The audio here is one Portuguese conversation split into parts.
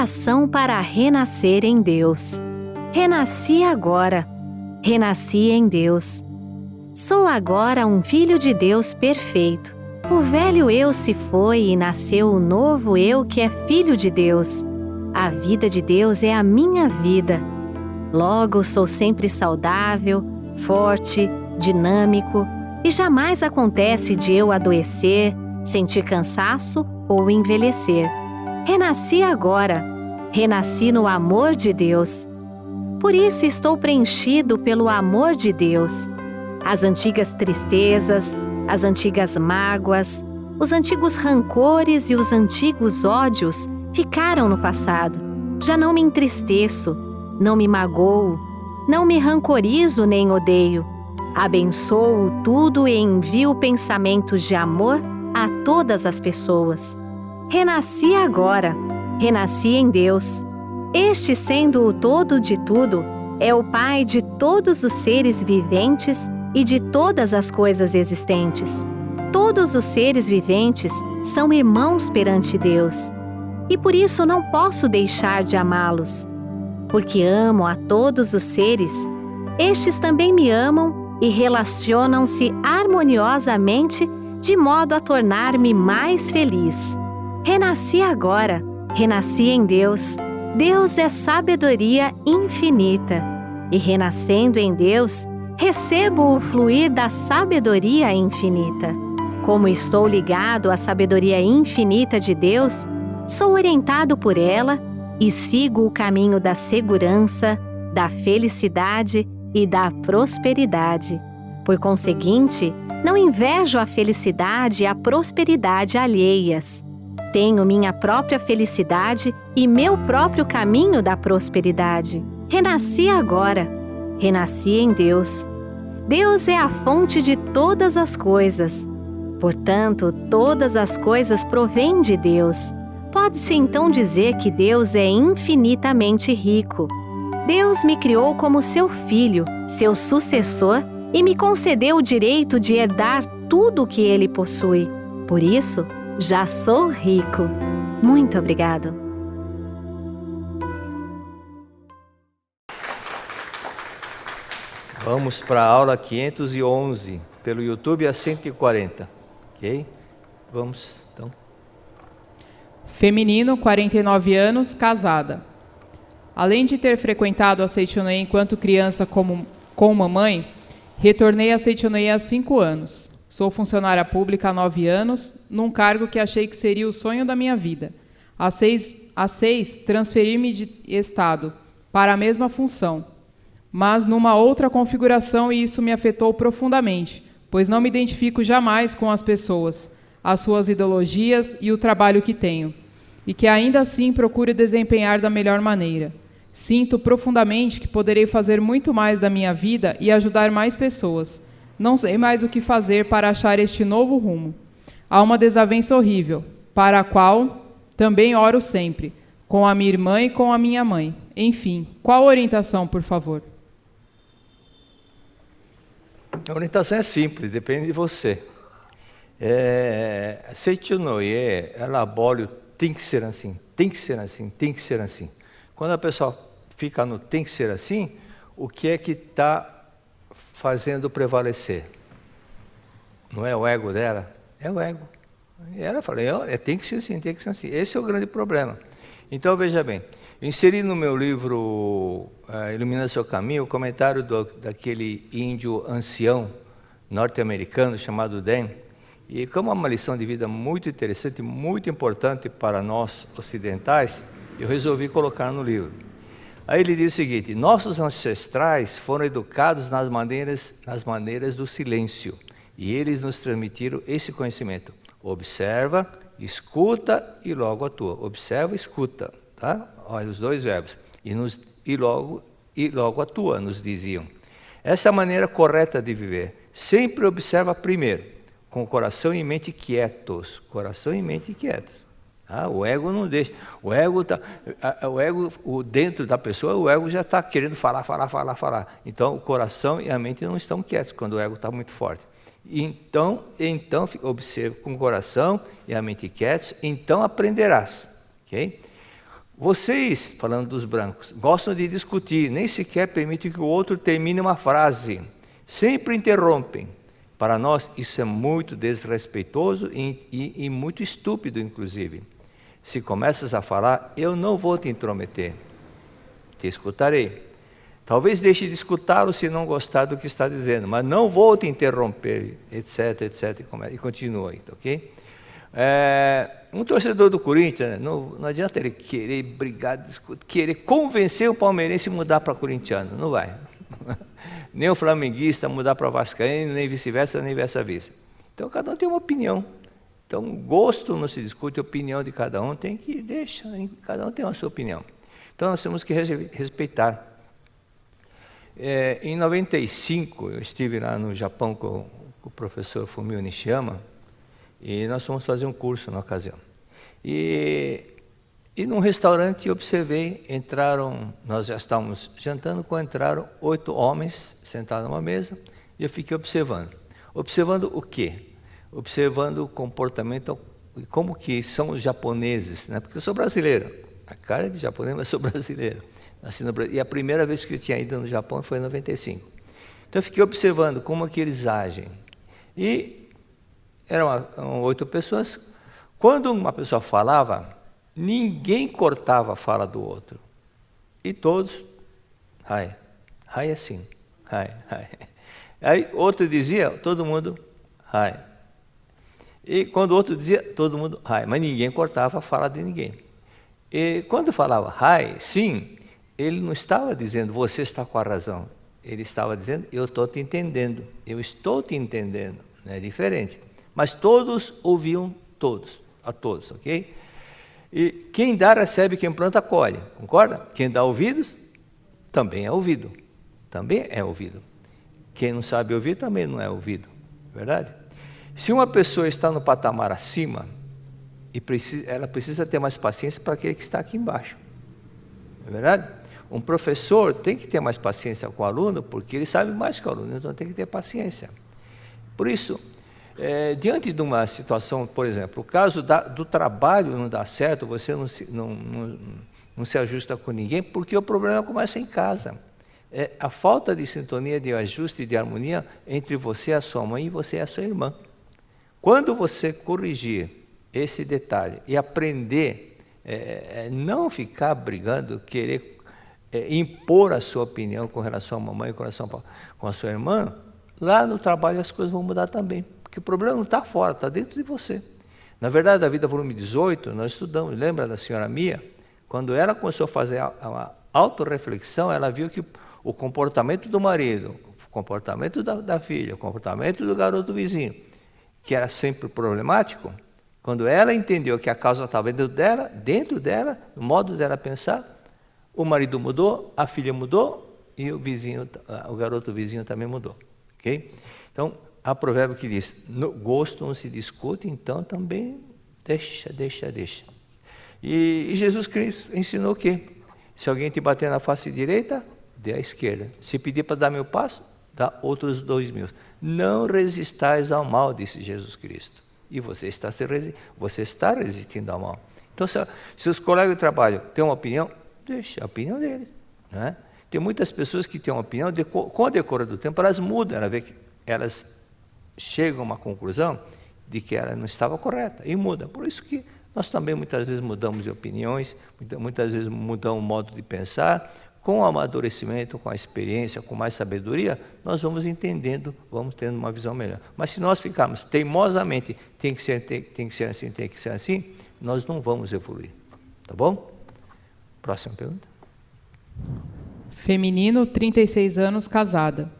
oração para renascer em Deus. Renasci agora. Renasci em Deus. Sou agora um filho de Deus perfeito. O velho eu se foi e nasceu o novo eu que é filho de Deus. A vida de Deus é a minha vida. Logo, sou sempre saudável, forte, dinâmico e jamais acontece de eu adoecer, sentir cansaço ou envelhecer. Renasci agora. Renasci no amor de Deus. Por isso estou preenchido pelo amor de Deus. As antigas tristezas, as antigas mágoas, os antigos rancores e os antigos ódios ficaram no passado. Já não me entristeço, não me magoo, não me rancorizo nem odeio. Abençoo tudo e envio pensamentos de amor a todas as pessoas. Renasci agora, renasci em Deus. Este, sendo o todo de tudo, é o Pai de todos os seres viventes e de todas as coisas existentes. Todos os seres viventes são irmãos perante Deus. E por isso não posso deixar de amá-los. Porque amo a todos os seres, estes também me amam e relacionam-se harmoniosamente de modo a tornar-me mais feliz. Renasci agora, renasci em Deus. Deus é sabedoria infinita. E renascendo em Deus, recebo o fluir da sabedoria infinita. Como estou ligado à sabedoria infinita de Deus, sou orientado por ela e sigo o caminho da segurança, da felicidade e da prosperidade. Por conseguinte, não invejo a felicidade e a prosperidade alheias. Tenho minha própria felicidade e meu próprio caminho da prosperidade. Renasci agora. Renasci em Deus. Deus é a fonte de todas as coisas. Portanto, todas as coisas provêm de Deus. Pode-se então dizer que Deus é infinitamente rico. Deus me criou como seu filho, seu sucessor, e me concedeu o direito de herdar tudo o que ele possui. Por isso, já sou rico. Muito obrigado. Vamos para a aula 511, pelo YouTube a 140. Ok? Vamos, então. Feminino, 49 anos, casada. Além de ter frequentado a Seitonei enquanto criança com mamãe, retornei a Seitonei há 5 anos. Sou funcionária pública há 9 anos, num cargo que achei que seria o sonho da minha vida. Há seis, transferi-me de estado para a mesma função, mas numa outra configuração, e isso me afetou profundamente, pois não me identifico jamais com as pessoas, as suas ideologias e o trabalho que tenho, e que ainda assim procuro desempenhar da melhor maneira. Sinto profundamente que poderei fazer muito mais da minha vida e ajudar mais pessoas. Não sei mais o que fazer para achar este novo rumo. Há uma desavença horrível, para a qual também oro sempre, com a minha irmã e com a minha mãe. Enfim, qual orientação, por favor? A orientação é simples, depende de você. A Seitonei, ela abole o tem que ser assim, tem que ser assim, tem que ser assim. Quando a pessoa fica no tem que ser assim, o que é que está fazendo prevalecer? Não é o ego dela? É o ego. E ela fala, tem que ser assim, tem que ser assim. Esse é o grande problema. Então, veja bem, eu inseri no meu livro Ilumina Seu Caminho o comentário daquele índio ancião norte-americano chamado Dan, e como é uma lição de vida muito interessante, muito importante para nós ocidentais, eu resolvi colocar no livro. Aí ele diz o seguinte: nossos ancestrais foram educados nas maneiras do silêncio, e eles nos transmitiram esse conhecimento. Observa, escuta e logo atua. Observa, escuta, tá? Olha os dois verbos. E logo atua, nos diziam. Essa é a maneira correta de viver. Sempre observa primeiro, com o coração e mente quietos. Coração e mente quietos. O ego não deixa. Dentro da pessoa, o ego já está querendo falar. Então, o coração e a mente não estão quietos quando o ego está muito forte. Então observe com o coração e a mente quietos, então aprenderás. Okay? Vocês, falando dos brancos, gostam de discutir, nem sequer permitem que o outro termine uma frase. Sempre interrompem. Para nós, isso é muito desrespeitoso e muito estúpido, inclusive. Se começas a falar, eu não vou te intrometer. Te escutarei. Talvez deixe de escutá-lo se não gostar do que está dizendo, mas não vou te interromper, etc, etc. E continua, ok? Um torcedor do Corinthians, não adianta ele querer brigar, discutir, querer convencer o palmeirense a mudar para corintiano, não vai. Nem o flamenguista mudar para vascaíno, nem vice-versa, nem vice-versa. Então, cada um tem uma opinião. Então, gosto não se discute, a opinião de cada um tem que deixar, cada um tem a sua opinião. Então, nós temos que respeitar. Em 95, eu estive lá no Japão com o professor Fumio Nishiyama, e nós fomos fazer um curso na ocasião. E num restaurante observei, nós já estávamos jantando, quando entraram 8 homens sentados numa mesa, e eu fiquei observando. Observando o quê? Observando o comportamento, como que são os japoneses, né? Porque eu sou brasileiro, a cara é de japonês, mas sou brasileiro. Nasci no Brasil, e a primeira vez que eu tinha ido no Japão foi em 95. Então eu fiquei observando como que eles agem. E eram 8 pessoas. Quando uma pessoa falava, ninguém cortava a fala do outro. E todos, hai assim, hai. Aí outro dizia, todo mundo, hai. E quando o outro dizia, todo mundo, hai. Mas ninguém cortava a fala de ninguém. E quando falava hai, sim, ele não estava dizendo, você está com a razão. Ele estava dizendo, eu estou te entendendo, eu estou te entendendo. É diferente. Mas todos ouviam a todos, ok? E quem dá, recebe, quem planta, colhe. Concorda? Quem dá ouvidos, também é ouvido. Também é ouvido. Quem não sabe ouvir, também não é ouvido. Verdade? Se uma pessoa está no patamar acima, ela precisa ter mais paciência para aquele que está aqui embaixo. É verdade? Um professor tem que ter mais paciência com o aluno, porque ele sabe mais que o aluno, então tem que ter paciência. Por isso, diante de uma situação, por exemplo, o caso do trabalho não dá certo, você não se ajusta com ninguém, porque o problema começa em casa. A falta de sintonia, de ajuste, de harmonia entre você e a sua mãe e você e a sua irmã. Quando você corrigir esse detalhe e aprender, não ficar brigando, querer impor a sua opinião com relação à mamãe, com relação com a sua irmã, lá no trabalho as coisas vão mudar também. Porque o problema não está fora, está dentro de você. Na verdade, da Vida, volume 18, nós estudamos, lembra da senhora Mia? Quando ela começou a fazer uma autorreflexão, ela viu que o comportamento do marido, o comportamento da filha, o comportamento do garoto vizinho, que era sempre problemático, quando ela entendeu que a causa estava dentro dela, no modo dela pensar, o marido mudou, a filha mudou e o garoto vizinho também mudou. Okay? Então, há provérbio que diz, no gosto não se discute, então também deixa. E Jesus Cristo ensinou o quê? Se alguém te bater na face direita, dê à esquerda. Se pedir para dar 1000 passos, dá outros 2000. Não resistais ao mal, disse Jesus Cristo. E você está resistindo ao mal. Então, se os colegas de trabalho têm uma opinião, deixa a opinião deles. Né? Tem muitas pessoas que têm uma opinião, com a decorrer do tempo, elas mudam, elas chegam a uma conclusão de que ela não estava correta, e muda. Por isso que nós também muitas vezes mudamos de opiniões, muitas vezes mudamos o modo de pensar, com o amadurecimento, com a experiência, com mais sabedoria, nós vamos entendendo, vamos tendo uma visão melhor. Mas se nós ficarmos teimosamente, tem que ser assim, nós não vamos evoluir. Tá bom? Próxima pergunta. Feminino, 36 anos, casada.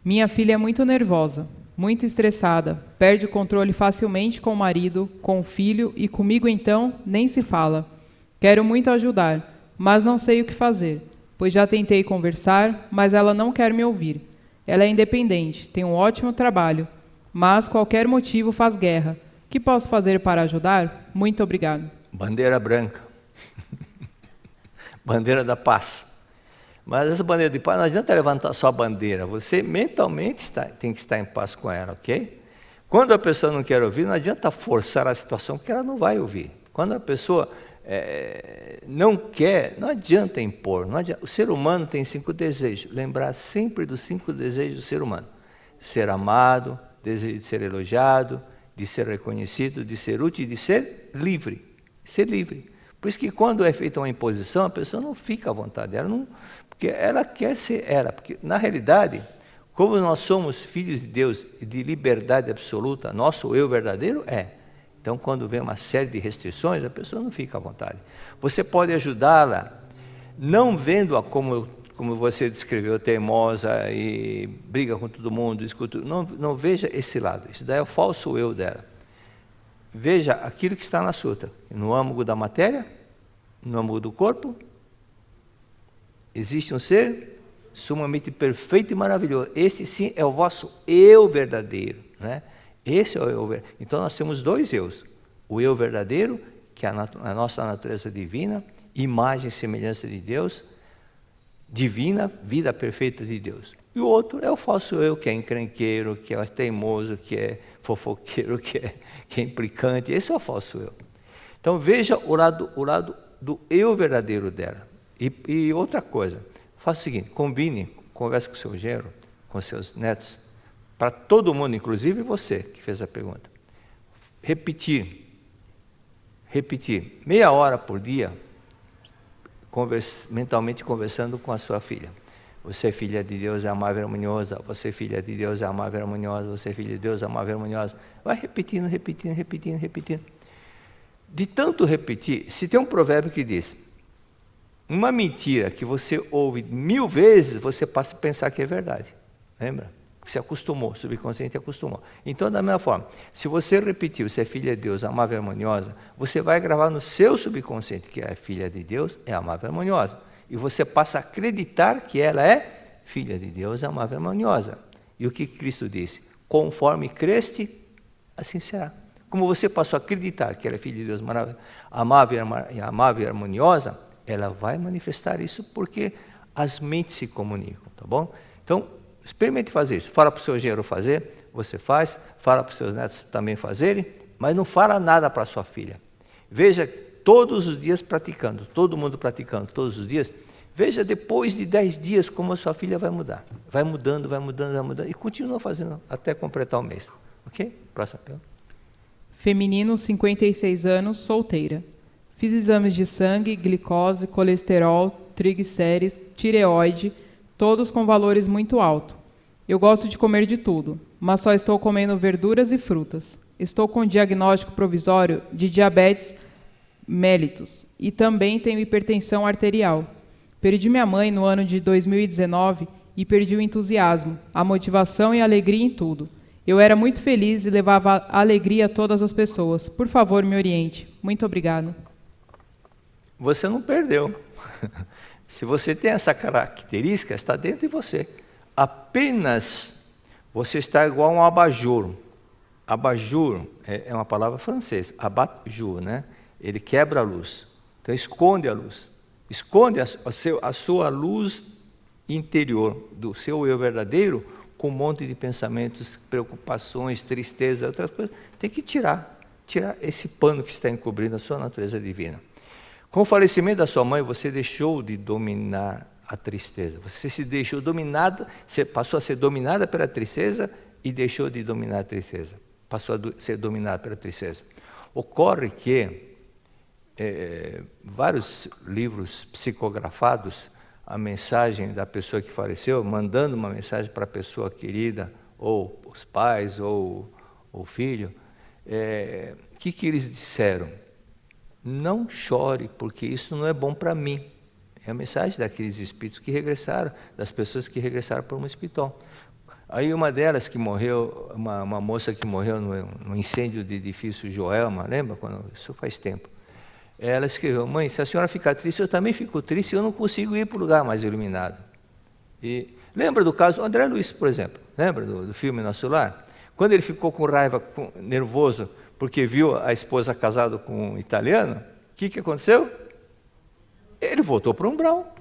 Minha filha é muito nervosa, muito estressada, perde o controle facilmente com o marido, com o filho e comigo então nem se fala. Quero muito ajudar, mas não sei o que fazer, pois já tentei conversar, mas ela não quer me ouvir. Ela é independente, tem um ótimo trabalho, mas qualquer motivo faz guerra. O que posso fazer para ajudar? Muito obrigado. Bandeira branca. Bandeira da paz. Mas essa bandeira de paz, não adianta levantar só a bandeira, você mentalmente tem que estar em paz com ela, ok? Quando a pessoa não quer ouvir, não adianta forçar a situação, porque ela não vai ouvir. Quando a pessoa não quer, não adianta impor. Não adianta. O ser humano tem 5 desejos. Lembrar sempre dos 5 desejos do ser humano: ser amado, desejo de ser elogiado, de ser reconhecido, de ser útil e de ser livre. Ser livre. Por isso que quando é feita uma imposição, a pessoa não fica à vontade. Porque ela quer ser ela. Porque, na realidade, como nós somos filhos de Deus e de liberdade absoluta, nosso eu verdadeiro é. Então, quando vem uma série de restrições, a pessoa não fica à vontade. Você pode ajudá-la, não vendo-a como você descreveu, teimosa e briga com todo mundo, discute. Não veja esse lado. Isso daí é o falso eu dela. Veja aquilo que está na sutra. No âmago da matéria, no âmago do corpo, existe um ser sumamente perfeito e maravilhoso. Este sim é o vosso eu verdadeiro, né? Esse é o eu verdadeiro. Então nós temos 2 eus. O eu verdadeiro, que é a nossa natureza divina, imagem e semelhança de Deus, divina, vida perfeita de Deus. E o outro é o falso eu, que é encrenqueiro, que é teimoso, que é fofoqueiro, que é implicante. Esse é o falso eu. Então veja o lado do eu verdadeiro dela. E outra coisa, faça o seguinte: converse com o seu genro, com seus netos, para todo mundo, inclusive você que fez a pergunta. Repetir, meia hora por dia, mentalmente conversando com a sua filha. Você é filha de Deus, é amável e harmoniosa. Você é filha de Deus, é amável e harmoniosa. Você é filha de Deus, é amável e harmoniosa. Vai repetindo. De tanto repetir, se tem um provérbio que diz: uma mentira que você ouve 1000 vezes, você passa a pensar que é verdade. Lembra? Você acostumou, o subconsciente acostumou. Então, da mesma forma, se você repetir, você é filha de Deus, amável e harmoniosa, você vai gravar no seu subconsciente que é filha de Deus, é amável e harmoniosa. E você passa a acreditar que ela é filha de Deus, amável e harmoniosa. E o que Cristo disse? Conforme creste, assim será. Como você passou a acreditar que ela é filha de Deus, amável e harmoniosa, ela vai manifestar isso porque as mentes se comunicam, tá bom? Então, experimente fazer isso. Fala para o seu genro fazer, você faz. Fala para os seus netos também fazerem, mas não fala nada para a sua filha. Veja todos os dias praticando, todo mundo praticando todos os dias. Veja depois de 10 dias como a sua filha vai mudar. Vai mudando e continua fazendo até completar o mês. Ok? Próxima pergunta. Feminino, 56 anos, solteira. Fiz exames de sangue, glicose, colesterol, triglicérides, tireoide, todos com valores muito altos. Eu gosto de comer de tudo, mas só estou comendo verduras e frutas. Estou com diagnóstico provisório de diabetes mellitus e também tenho hipertensão arterial. Perdi minha mãe no ano de 2019 e perdi o entusiasmo, a motivação e a alegria em tudo. Eu era muito feliz e levava alegria a todas as pessoas. Por favor, me oriente. Muito obrigado. Você não perdeu. Se você tem essa característica, está dentro de você. Apenas você está igual a um abajur. Abajur é uma palavra francesa, abat-jour, né? Ele quebra a luz. Então esconde a luz. Esconde a sua luz interior, do seu eu verdadeiro, com um monte de pensamentos, preocupações, tristeza, outras coisas. Tem que tirar esse pano que está encobrindo a sua natureza divina. Com o falecimento da sua mãe, você deixou de dominar a tristeza. Você se deixou dominado, você passou a ser dominada pela tristeza e deixou de dominar a tristeza. Passou a ser dominado pela tristeza. Ocorre que vários livros psicografados, a mensagem da pessoa que faleceu, mandando uma mensagem para a pessoa querida, ou os pais, ou o filho, que eles disseram? Não chore, porque isso não é bom para mim. É a mensagem daqueles espíritos que regressaram, das pessoas que regressaram para um hospital. Aí uma delas que morreu, uma moça que morreu no incêndio de edifício Joelma, lembra? Isso faz tempo. Ela escreveu: mãe, se a senhora ficar triste, eu também fico triste, eu não consigo ir para o lugar mais iluminado. E lembra do caso André Luiz, por exemplo? Lembra do filme Nosso Lar? Quando ele ficou com raiva, nervoso, porque viu a esposa casada com um italiano, o que aconteceu? Ele voltou para o umbral.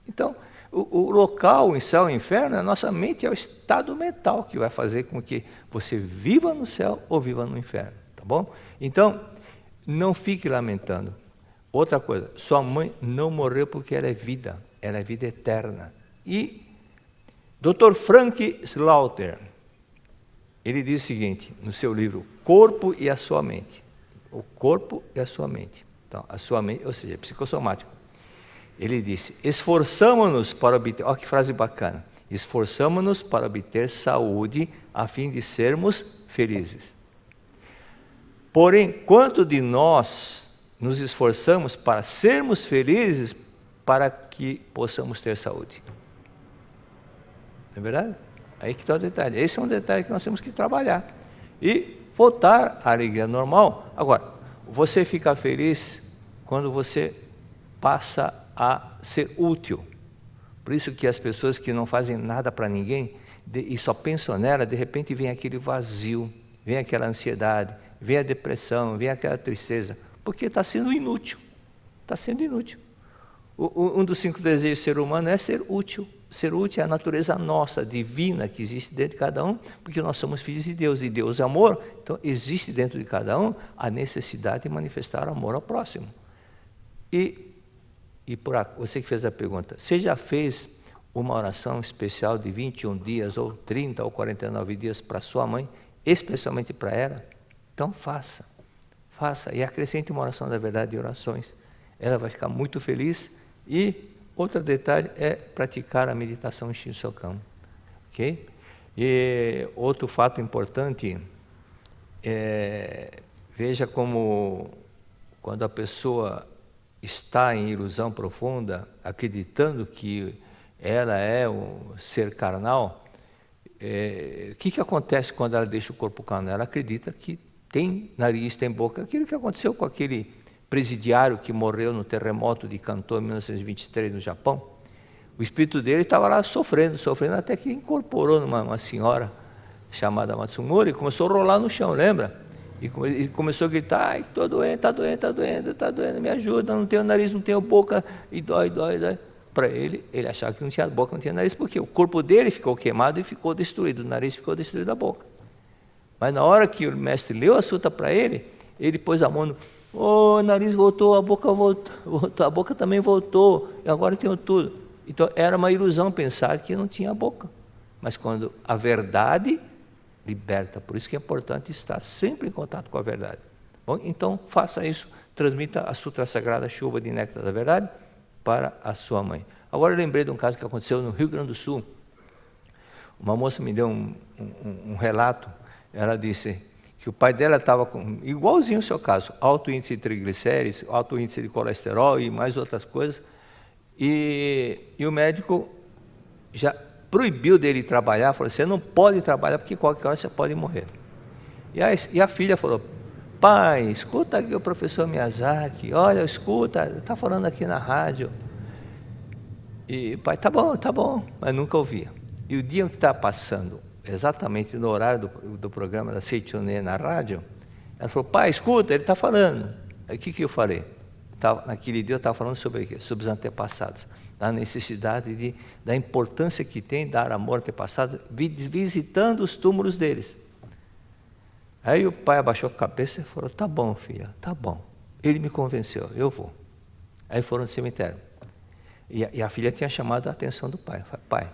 Então, o local, o céu e o inferno, a nossa mente é o estado mental que vai fazer com que você viva no céu ou viva no inferno, tá bom? Então, não fique lamentando. outra coisa, sua mãe não morreu porque ela é vida eterna. E Dr. Frank Slaughter, ele diz o seguinte, no seu livro, Corpo e a Sua Mente. O corpo e a sua mente. Então, a sua mente, ou seja, psicossomático. Ele disse, esforçamo-nos para obter, olha que frase bacana, esforçamo-nos para obter saúde a fim de sermos felizes. Porém, quanto de nós nos esforçamos para sermos felizes para que possamos ter saúde? Não é verdade? Aí que está o detalhe. Esse é um detalhe que nós temos que trabalhar. E voltar à alegria normal. Agora, você fica feliz quando você passa a ser útil. Por isso que as pessoas que não fazem nada para ninguém e só pensam nela, de repente vem aquele vazio, vem aquela ansiedade, vem a depressão, vem aquela tristeza, porque está sendo inútil. Está sendo inútil. Um dos 5 desejos do ser humano é ser útil. Ser útil é a natureza nossa, divina, que existe dentro de cada um, porque nós somos filhos de Deus, e Deus é amor. Então, existe dentro de cada um a necessidade de manifestar amor ao próximo. Você que fez a pergunta, você já fez uma oração especial de 21 dias, ou 30, ou 49 dias para sua mãe, especialmente para ela? Então, faça, e acrescente uma oração da verdade e orações. Ela vai ficar muito feliz. E outro detalhe é praticar a meditação em Shinsokan. Ok? E outro fato importante veja como quando a pessoa está em ilusão profunda, acreditando que ela é um ser carnal, o que acontece quando ela deixa o corpo carnal? Ela acredita que tem nariz, tem boca. Aquilo que aconteceu com aquele presidiário que morreu no terremoto de Kanto em 1923 no Japão, o espírito dele estava lá sofrendo, até que incorporou numa senhora chamada Matsumori e começou a rolar no chão, lembra? E começou a gritar, ai, estou doente, está doendo, me ajuda, não tenho nariz, não tenho boca, e dói. Para ele achava que não tinha boca, não tinha nariz, porque o corpo dele ficou queimado e ficou destruído, o nariz ficou destruído, a boca. Mas na hora que o mestre leu a suta para ele pôs a mão no... O nariz voltou, a boca voltou, a boca também voltou, e agora tenho tudo. Então, era uma ilusão pensar que não tinha boca. Mas quando a verdade liberta, por isso que é importante estar sempre em contato com a verdade. Bom, então, faça isso, transmita a Sutra Sagrada Chuva de Néctar da Verdade para a sua mãe. Agora eu lembrei de um caso que aconteceu no Rio Grande do Sul. Uma moça me deu um relato, ela disse que o pai dela estava com, igualzinho ao seu caso, alto índice de triglicérides, alto índice de colesterol e mais outras coisas, e o médico já proibiu dele trabalhar, falou, você não pode trabalhar porque qualquer hora você pode morrer. E a filha falou, pai, escuta aqui o professor Miyazaki, olha, escuta, está falando aqui na rádio. E o pai, tá bom, mas nunca ouvia. E o dia que estava passando, exatamente no horário do programa da Seichonê na rádio, ela falou, pai, escuta, ele está falando. Aí o que eu falei? Naquele dia eu estava falando sobre o quê? Sobre os antepassados, da necessidade da importância que tem dar amor antepassado, visitando os túmulos deles. Aí o pai abaixou a cabeça e falou, tá bom, filha, tá bom. Ele me convenceu, eu vou. Aí foram no cemitério. E a filha tinha chamado a atenção do pai. Falei, pai,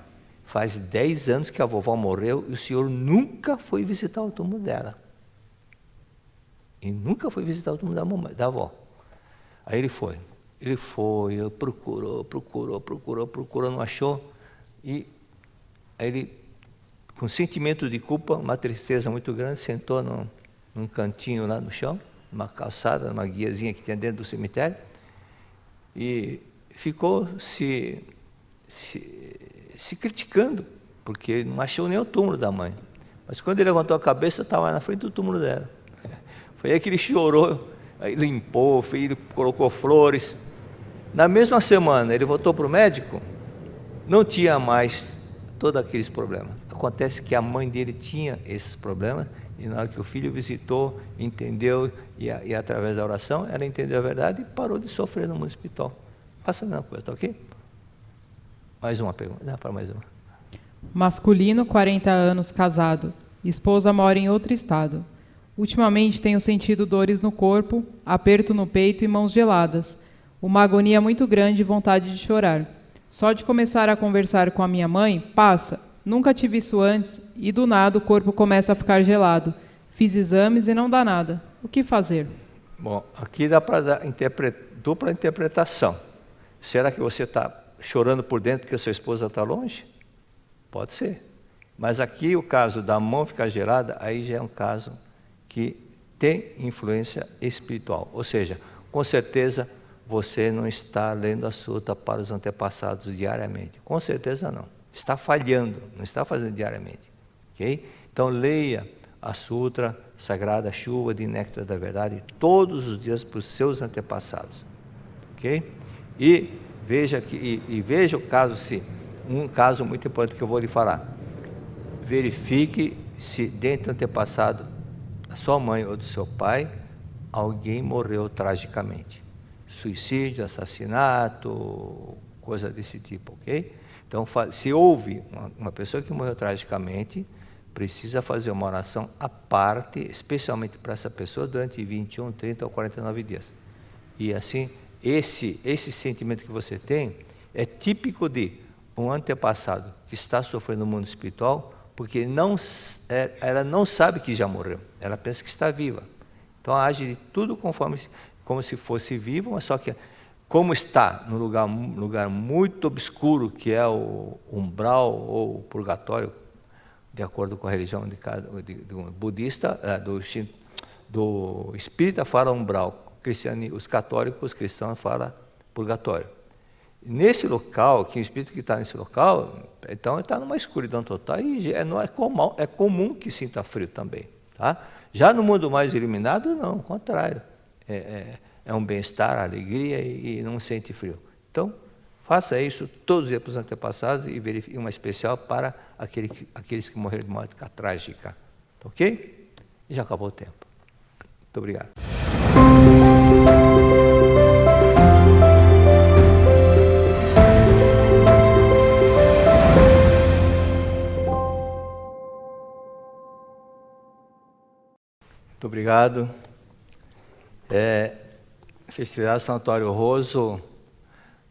faz 10 anos que a vovó morreu e o senhor nunca foi visitar o túmulo dela. E nunca foi visitar o túmulo da avó. Aí ele foi, procurou, não achou. E aí ele, com sentimento de culpa, uma tristeza muito grande, sentou num cantinho lá no chão, numa calçada, numa guiazinha que tinha dentro do cemitério, e ficou se criticando, porque ele não achou nem o túmulo da mãe. Mas quando ele levantou a cabeça, estava na frente do túmulo dela. Foi aí que ele chorou, aí limpou, ele colocou flores. Na mesma semana, ele voltou para o médico, não tinha mais todos aqueles problemas. Acontece que a mãe dele tinha esses problemas, e na hora que o filho visitou, entendeu, e através da oração, ela entendeu a verdade e parou de sofrer no mundo espiritual. Faça a mesma coisa, tá ok? Mais uma pergunta, dá para mais uma. Masculino, 40 anos, casado. Esposa mora em outro estado. Ultimamente tenho sentido dores no corpo, aperto no peito e mãos geladas. uma agonia muito grande e vontade de chorar. Só de começar a conversar com a minha mãe, passa. Nunca tive isso antes e do nada o corpo começa a ficar gelado. Fiz exames e não dá nada. O que fazer? Bom, aqui dá para dar dupla interpretação. Será que você está chorando por dentro porque a sua esposa está longe? Pode ser. Mas aqui o caso da mão ficar gelada, aí já é um caso que tem influência espiritual. Ou seja, com certeza você não está lendo a sutra para os antepassados diariamente. Com certeza não. Está falhando, não está fazendo diariamente. Okay? Então leia a sutra sagrada Chuva de Néctar da Verdade todos os dias para os seus antepassados. Ok? E veja veja o caso, se um caso muito importante que eu vou lhe falar. Verifique se dentro do antepassado da sua mãe ou do seu pai alguém morreu tragicamente. Suicídio, assassinato, coisa desse tipo, ok? Então, se houve uma pessoa que morreu tragicamente, precisa fazer uma oração à parte, especialmente para essa pessoa, durante 21, 30 ou 49 dias. E assim, esse sentimento que você tem é típico de um antepassado que está sofrendo no mundo espiritual, porque ela não sabe que já morreu, ela pensa que está viva. Então, age de tudo como se fosse viva, mas só que como está num lugar muito obscuro, que é o umbral ou o purgatório, de acordo com a religião do budista, do espírita fala umbral, os católicos cristãos falam purgatório. Nesse local, que o espírito que está nesse local, então ele está numa escuridão total e é comum que sinta frio também. Tá? Já no mundo mais iluminado, não, ao contrário. É um bem-estar, alegria e não sente frio. Então, faça isso todos os dias para os antepassados e verifique uma especial para aqueles que morreram de morte trágica. Ok? E já acabou o tempo. Muito obrigado. Muito obrigado. Festividade Santuário Roso,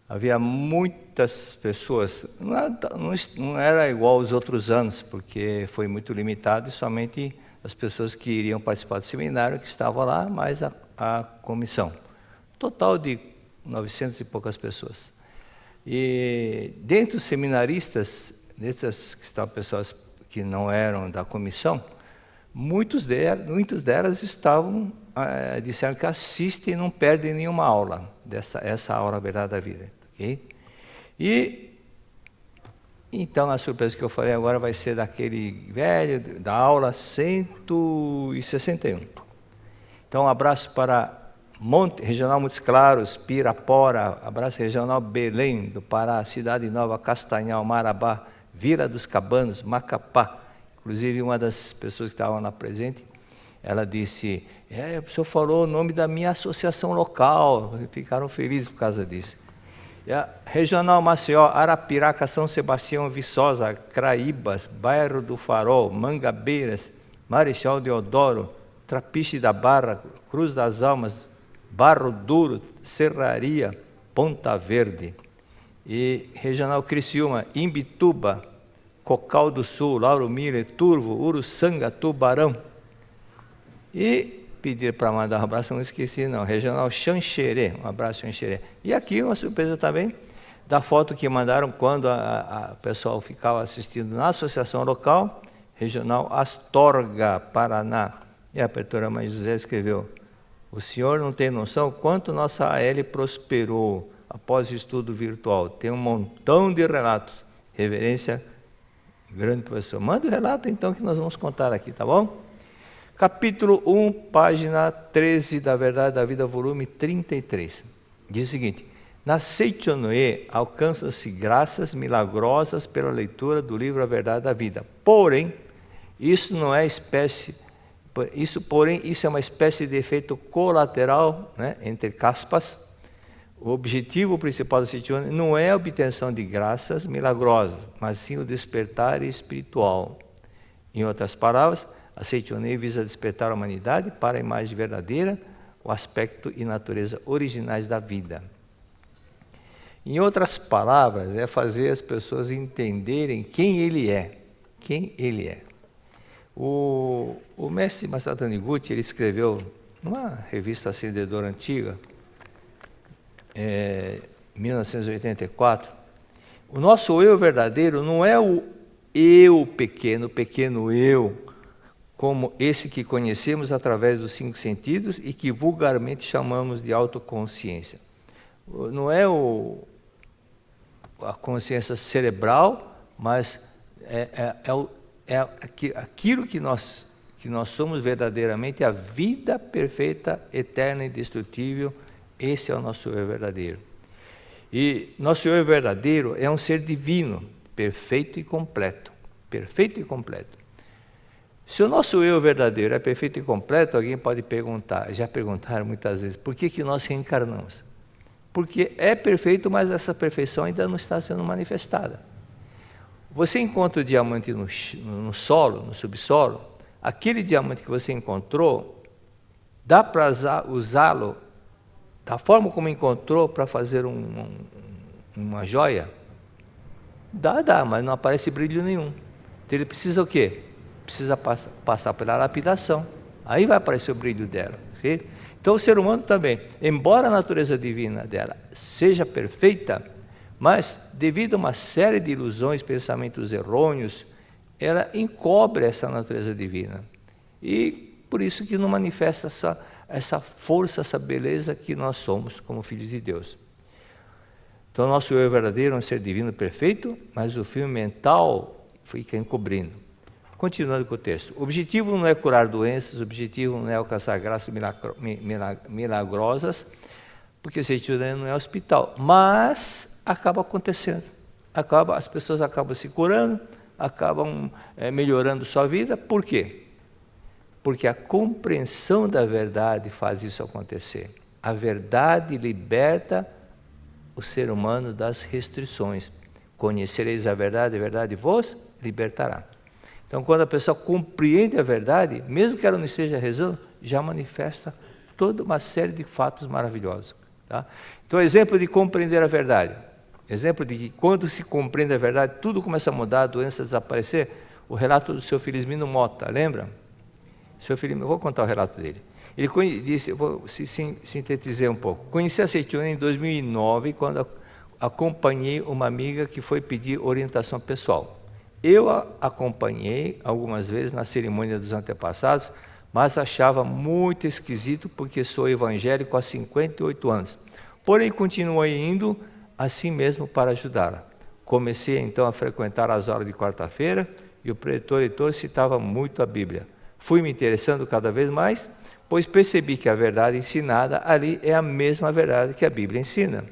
havia muitas pessoas, não era igual aos outros anos, porque foi muito limitado e somente as pessoas que iriam participar do seminário que estavam lá, mais a comissão. Total de 900 e poucas pessoas. E dentre os seminaristas, dessas que estavam pessoas que não eram da comissão, muitas delas disseram que assistem e não perdem nenhuma aula, essa aula Verdade da Vida. Okay? E então a surpresa que eu falei agora vai ser daquele velho, da aula 161. Então um abraço para Regional Montes Claros, Pirapora, abraço Regional Belém do Pará, Cidade Nova, Castanhal, Marabá, Vila dos Cabanos, Macapá. Inclusive, uma das pessoas que estavam lá presente, ela disse, o senhor falou o nome da minha associação local, ficaram felizes por causa disso. Regional Maceió, Arapiraca, São Sebastião, Viçosa, Craíbas, Bairro do Farol, Mangabeiras, Marechal Deodoro, Trapiche da Barra, Cruz das Almas, Barro Duro, Serraria, Ponta Verde. E Regional Criciúma, Imbituba, Cocal do Sul, Lauro Miller, Turvo, Uruçanga, Tubarão. E pedir para mandar um abraço, não esqueci não, Regional Xanxerê, um abraço Xanxerê. E aqui uma surpresa também, da foto que mandaram quando o pessoal ficava assistindo na associação local, Regional Astorga, Paraná. E a Pretora Mãe José escreveu, o senhor não tem noção quanto nossa AL prosperou após o estudo virtual. Tem um montão de relatos. Reverência, grande professor. Manda o relato então que nós vamos contar aqui, tá bom? Capítulo 1, página 13 da Verdade da Vida, volume 33. Diz o seguinte, na Seichonoe alcançam-se graças milagrosas pela leitura do livro A Verdade da Vida. Porém, isso é uma espécie de efeito colateral, né, entre caspas. O objetivo principal da Seichonoe não é a obtenção de graças milagrosas, mas sim o despertar espiritual. Em outras palavras, a Seichonoe visa despertar a humanidade para a imagem verdadeira, o aspecto e natureza originais da vida. Em outras palavras, é fazer as pessoas entenderem quem ele é. Quem ele é. O mestre Masaru Taniguchi, ele escreveu numa revista Acendedor antiga, em 1984, o nosso eu verdadeiro não é o eu pequeno eu, como esse que conhecemos através dos 5 sentidos e que vulgarmente chamamos de autoconsciência. Não é a consciência cerebral, mas aquilo que nós somos verdadeiramente, a vida perfeita, eterna e indestrutível. Esse é o nosso eu verdadeiro. E nosso eu verdadeiro é um ser divino, perfeito e completo. Perfeito e completo. Se o nosso eu verdadeiro é perfeito e completo, alguém pode perguntar, já perguntaram muitas vezes, por que nós reencarnamos? Porque é perfeito, mas essa perfeição ainda não está sendo manifestada. Você encontra o diamante no solo, no subsolo, aquele diamante que você encontrou, dá para usá-lo da forma como encontrou para fazer uma joia? Dá, mas não aparece brilho nenhum. Então ele precisa o quê? Precisa passar pela lapidação. Aí vai aparecer o brilho dela. Certo? Então o ser humano também, embora a natureza divina dela seja perfeita, mas devido a uma série de ilusões, pensamentos errôneos, ela encobre essa natureza divina. E por isso que não manifesta essa força, essa beleza que nós somos como filhos de Deus. Então, o nosso eu verdadeiro é um ser divino perfeito, mas o filme mental fica encobrindo. Continuando com o texto. O objetivo não é curar doenças, o objetivo não é alcançar graças milagrosas, porque esse não é hospital. Mas acaba acontecendo. As pessoas acabam se curando, acabam melhorando sua vida. Por quê? Porque a compreensão da verdade faz isso acontecer. A verdade liberta o ser humano das restrições. Conhecereis a verdade vos libertará. Então, quando a pessoa compreende a verdade, mesmo que ela não esteja rezando, já manifesta toda uma série de fatos maravilhosos. Tá? Então, exemplo de compreender a verdade. Exemplo de que quando se compreende a verdade, tudo começa a mudar, a doença desaparecer. O relato do seu Felizmino Mota, lembra? Seu Felizmino, vou contar o relato dele. Ele disse, eu vou sintetizar um pouco. Conheci a Seichuna em 2009, quando acompanhei uma amiga que foi pedir orientação pessoal. Eu a acompanhei algumas vezes na cerimônia dos antepassados, mas achava muito esquisito porque sou evangélico há 58 anos. Porém, continuei indo assim mesmo para ajudá-la. Comecei então a frequentar as aulas de quarta-feira e o pretor citava muito a Bíblia. Fui me interessando cada vez mais, pois percebi que a verdade ensinada ali é a mesma verdade que a Bíblia ensina.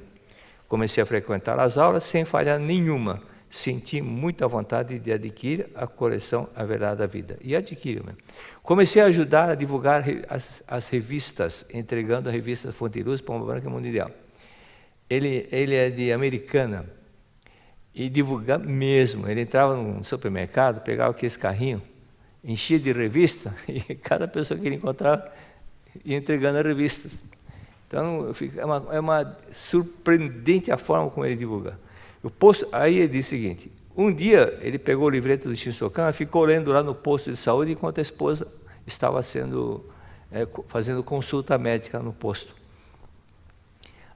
Comecei a frequentar as aulas sem falha nenhuma. Senti muita vontade de adquirir a coleção A Verdade da Vida. E adquiri. Comecei a ajudar a divulgar as revistas, entregando a revista Fonte Luz, Pomba Branca e Mundo Ideal. Ele é de Americana. E divulgar mesmo. Ele entrava no supermercado, pegava aquele carrinho, enchia de revista, e cada pessoa que ele encontrava ia entregando as revistas. Então, é uma surpreendente a forma como ele divulga. Aí ele disse o seguinte, um dia ele pegou o livreto do Shinsokan e ficou lendo lá no posto de saúde enquanto a esposa estava fazendo consulta médica no posto.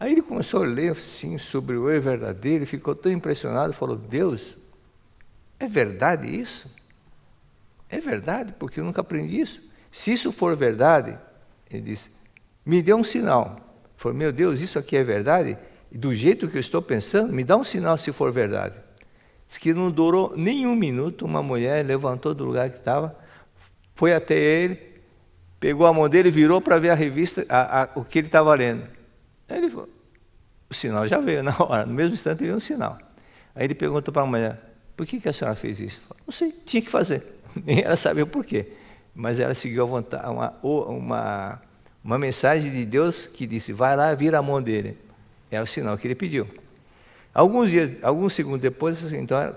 Aí ele começou a ler assim, sobre o eu verdadeiro e ficou tão impressionado, falou, Deus, é verdade isso? É verdade, porque eu nunca aprendi isso. Se isso for verdade, ele disse, me dê um sinal. Falei, meu Deus, isso aqui é verdade? E do jeito que eu estou pensando, me dá um sinal se for verdade. Diz que não durou nem um minuto, uma mulher levantou do lugar que estava, foi até ele, pegou a mão dele e virou para ver a revista, o que ele estava lendo. Aí ele falou, o sinal já veio na hora, no mesmo instante veio um sinal. Aí ele perguntou para a mulher, por que a senhora fez isso? Falei, não sei, tinha que fazer. Nem ela sabia o porquê. Mas ela seguiu a vontade, uma mensagem de Deus que disse, vai lá, vira a mão dele. É o sinal que ele pediu. Alguns segundos depois, então,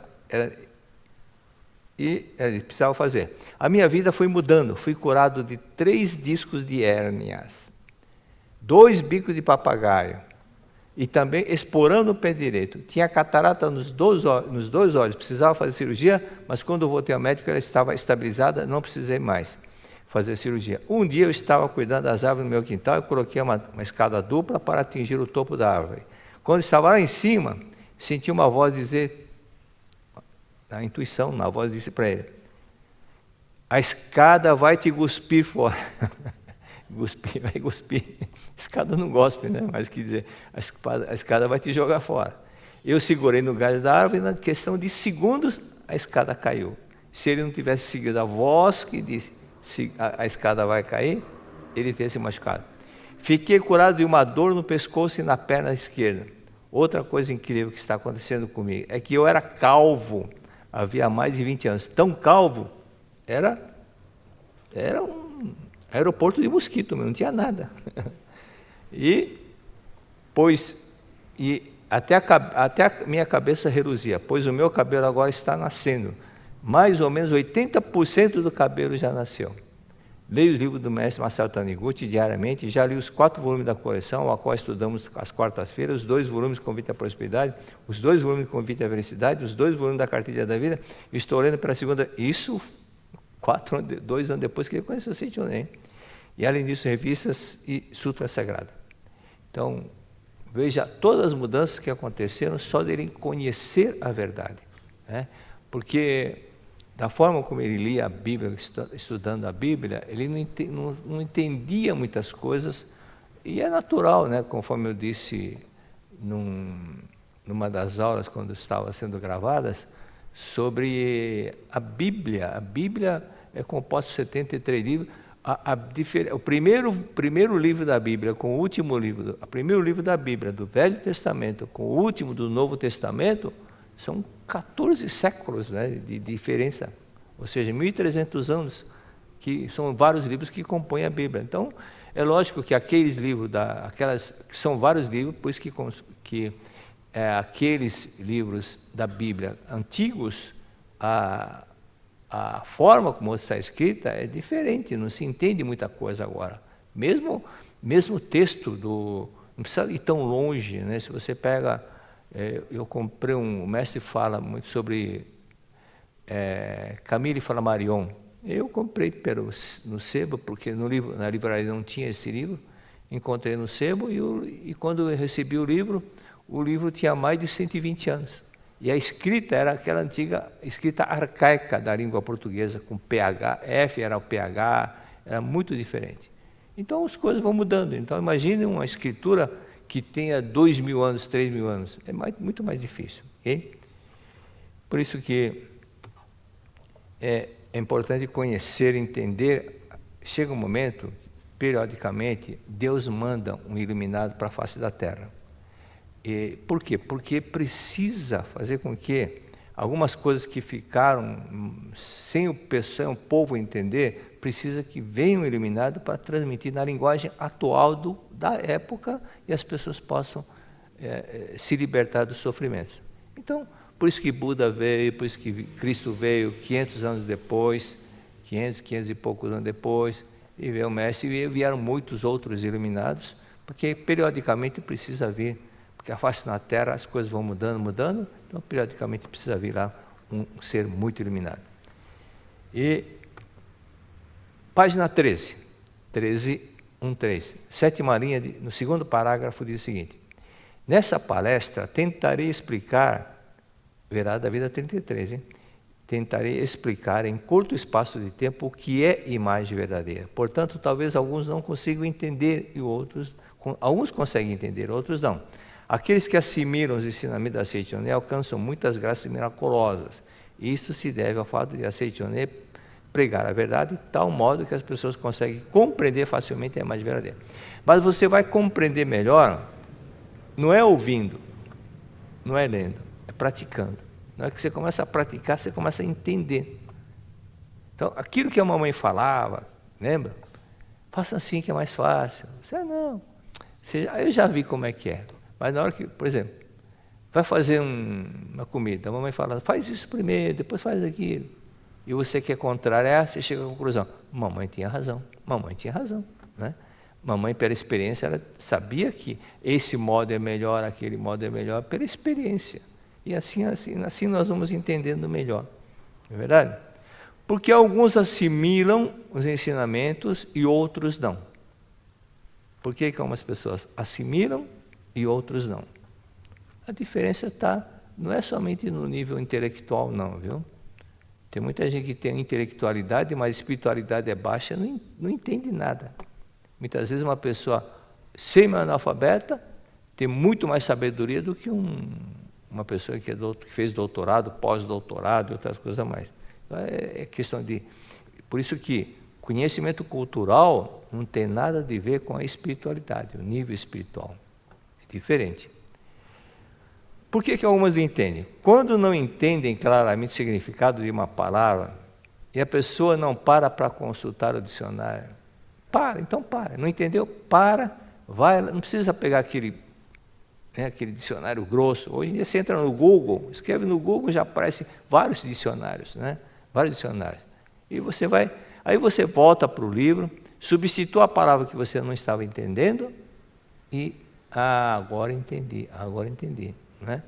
ele precisava fazer. A minha vida foi mudando, fui curado de 3 discos de hérnias, 2 bicos de papagaio, e também esporando o pé direito. Tinha catarata nos dois olhos, precisava fazer cirurgia, mas quando eu voltei ao médico ela estava estabilizada, não precisei mais fazer cirurgia. Um dia eu estava cuidando das árvores no meu quintal e coloquei uma escada dupla para atingir o topo da árvore. Quando estava lá em cima, senti uma voz dizer, na intuição, uma voz disse para ele, a escada vai te cuspir fora. Vai cuspir. Escada não gospe, né? Mas quer dizer, a escada vai te jogar fora. Eu segurei no galho da árvore e na questão de segundos a escada caiu. Se ele não tivesse seguido a voz que disse a escada vai cair, ele teria se machucado. Fiquei curado de uma dor no pescoço e na perna esquerda. Outra coisa incrível que está acontecendo comigo é que eu era calvo, havia mais de 20 anos. Tão calvo, era um aeroporto de mosquito, não tinha nada. Até a minha cabeça reluzia, pois o meu cabelo agora está nascendo. Mais ou menos 80% do cabelo já nasceu. Leio os livros do mestre Marcelo Taniguchi diariamente, já li os 4 volumes da coleção, a qual estudamos às quartas-feiras, os 2 volumes Convite à Prosperidade, os 2 volumes Convite à Felicidade, os 2 volumes da Cartilha da Vida, estou lendo pela segunda, isso 2 anos depois que ele conheceu o Seichonen. E além disso, revistas e Sutra Sagrada. Então, veja todas as mudanças que aconteceram só dele conhecer a verdade, né? Porque da forma como ele lia a Bíblia, estudando a Bíblia, ele não entendia muitas coisas, e é natural, né? Conforme eu disse numa das aulas, quando estava sendo gravadas, sobre a Bíblia. A Bíblia é composta de 73 livros. O primeiro livro da Bíblia com o último livro, o primeiro livro da Bíblia do Velho Testamento com o último do Novo Testamento, são 14 séculos, né, de diferença, ou seja, 1.300 anos, que são vários livros que compõem a Bíblia. Então, é lógico que aqueles livros, são vários livros, pois que aqueles livros da Bíblia antigos, a forma como está escrita é diferente, não se entende muita coisa agora. Mesmo o texto, não precisa ir tão longe, né? Se você pega, eu comprei o mestre fala muito sobre Camille Flammarion. Eu comprei no sebo, porque na livraria não tinha esse livro, encontrei no sebo e quando eu recebi o livro tinha mais de 120 anos. E a escrita era aquela antiga escrita arcaica da língua portuguesa, com PH, F era o PH, era muito diferente. Então as coisas vão mudando. Então imagine uma escritura que tenha 2.000 anos, 3.000 anos. É muito mais difícil. Okay? Por isso que é importante conhecer, entender. Chega um momento, periodicamente, Deus manda um iluminado para a face da Terra. Por quê? Porque precisa fazer com que algumas coisas que ficaram sem o povo entender, precisa que venha um iluminado para transmitir na linguagem atual da época e as pessoas possam se libertar dos sofrimentos. Então, por isso que Buda veio, por isso que Cristo veio 500 anos depois, 500 e poucos anos depois, e veio o Mestre, e vieram muitos outros iluminados, porque periodicamente precisa vir. Porque a face na Terra, as coisas vão mudando, então periodicamente precisa vir lá um ser muito iluminado. E página 13, 1.3, sétima linha, no segundo parágrafo diz o seguinte: nessa palestra tentarei explicar, verá da vida 33, hein? Tentarei explicar em curto espaço de tempo o que é imagem verdadeira. Portanto, talvez alguns não consigam entender e alguns conseguem entender, outros não. Aqueles que assimilam os ensinamentos da Seichonen alcançam muitas graças miraculosas. Isso se deve ao fato de a Seichonen pregar a verdade de tal modo que as pessoas conseguem compreender facilmente a imagem verdadeira. Mas você vai compreender melhor, não é ouvindo, não é lendo, é praticando. Na hora que você começa a praticar, você começa a entender. Então, aquilo que a mamãe falava, lembra? Faça assim que é mais fácil. Você não. Eu já vi como é que é. Mas na hora que, por exemplo, vai fazer uma comida, a mamãe fala, faz isso primeiro, depois faz aquilo. E você quer contrariar, você chega à conclusão, mamãe tinha razão, né? Mamãe, pela experiência, ela sabia que esse modo é melhor, aquele modo é melhor, pela experiência. E assim nós vamos entendendo melhor. Não é verdade? Porque alguns assimilam os ensinamentos e outros não. Por que algumas pessoas assimilam e outros não? A diferença não é somente no nível intelectual, não, viu? Tem muita gente que tem intelectualidade, mas a espiritualidade é baixa, não entende nada. Muitas vezes uma pessoa semi-analfabeta tem muito mais sabedoria do que uma pessoa que fez doutorado, pós-doutorado e outras coisas mais. Então, é questão de... Por isso que conhecimento cultural não tem nada a ver com a espiritualidade, o nível espiritual. É diferente. Por que algumas não entendem? Quando não entendem claramente o significado de uma palavra, e a pessoa não para consultar o dicionário, então para. Não entendeu? Vai, não precisa pegar aquele dicionário grosso. Hoje em dia você entra no Google, escreve no Google, já aparecem vários dicionários, né? Vários dicionários. E você vai, aí você volta para o livro, substitua a palavra que você não estava entendendo e, agora entendi. Né?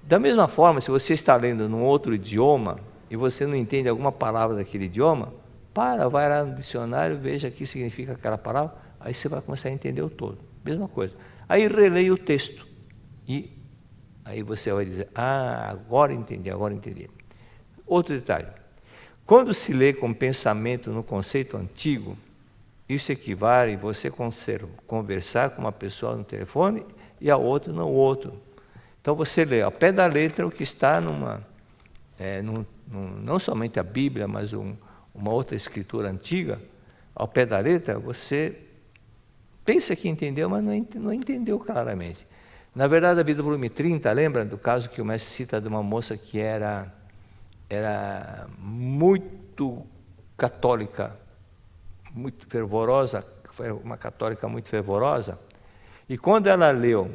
Da mesma forma, se você está lendo num outro idioma e você não entende alguma palavra daquele idioma, vai lá no dicionário, veja o que significa aquela palavra, aí você vai começar a entender o todo. Mesma coisa. Aí releia o texto e aí você vai dizer, agora entendi. Outro detalhe, quando se lê com pensamento no conceito antigo, isso equivale a você conversar com uma pessoa no telefone e a outra no outro. Então você lê ao pé da letra o que está não somente a Bíblia, mas uma outra escritura antiga, ao pé da letra, você pensa que entendeu, mas não entendeu claramente. Na verdade, a Vida volume 30, lembra do caso que o mestre cita de uma moça que era muito católica, muito fervorosa, foi uma católica muito fervorosa, e quando ela leu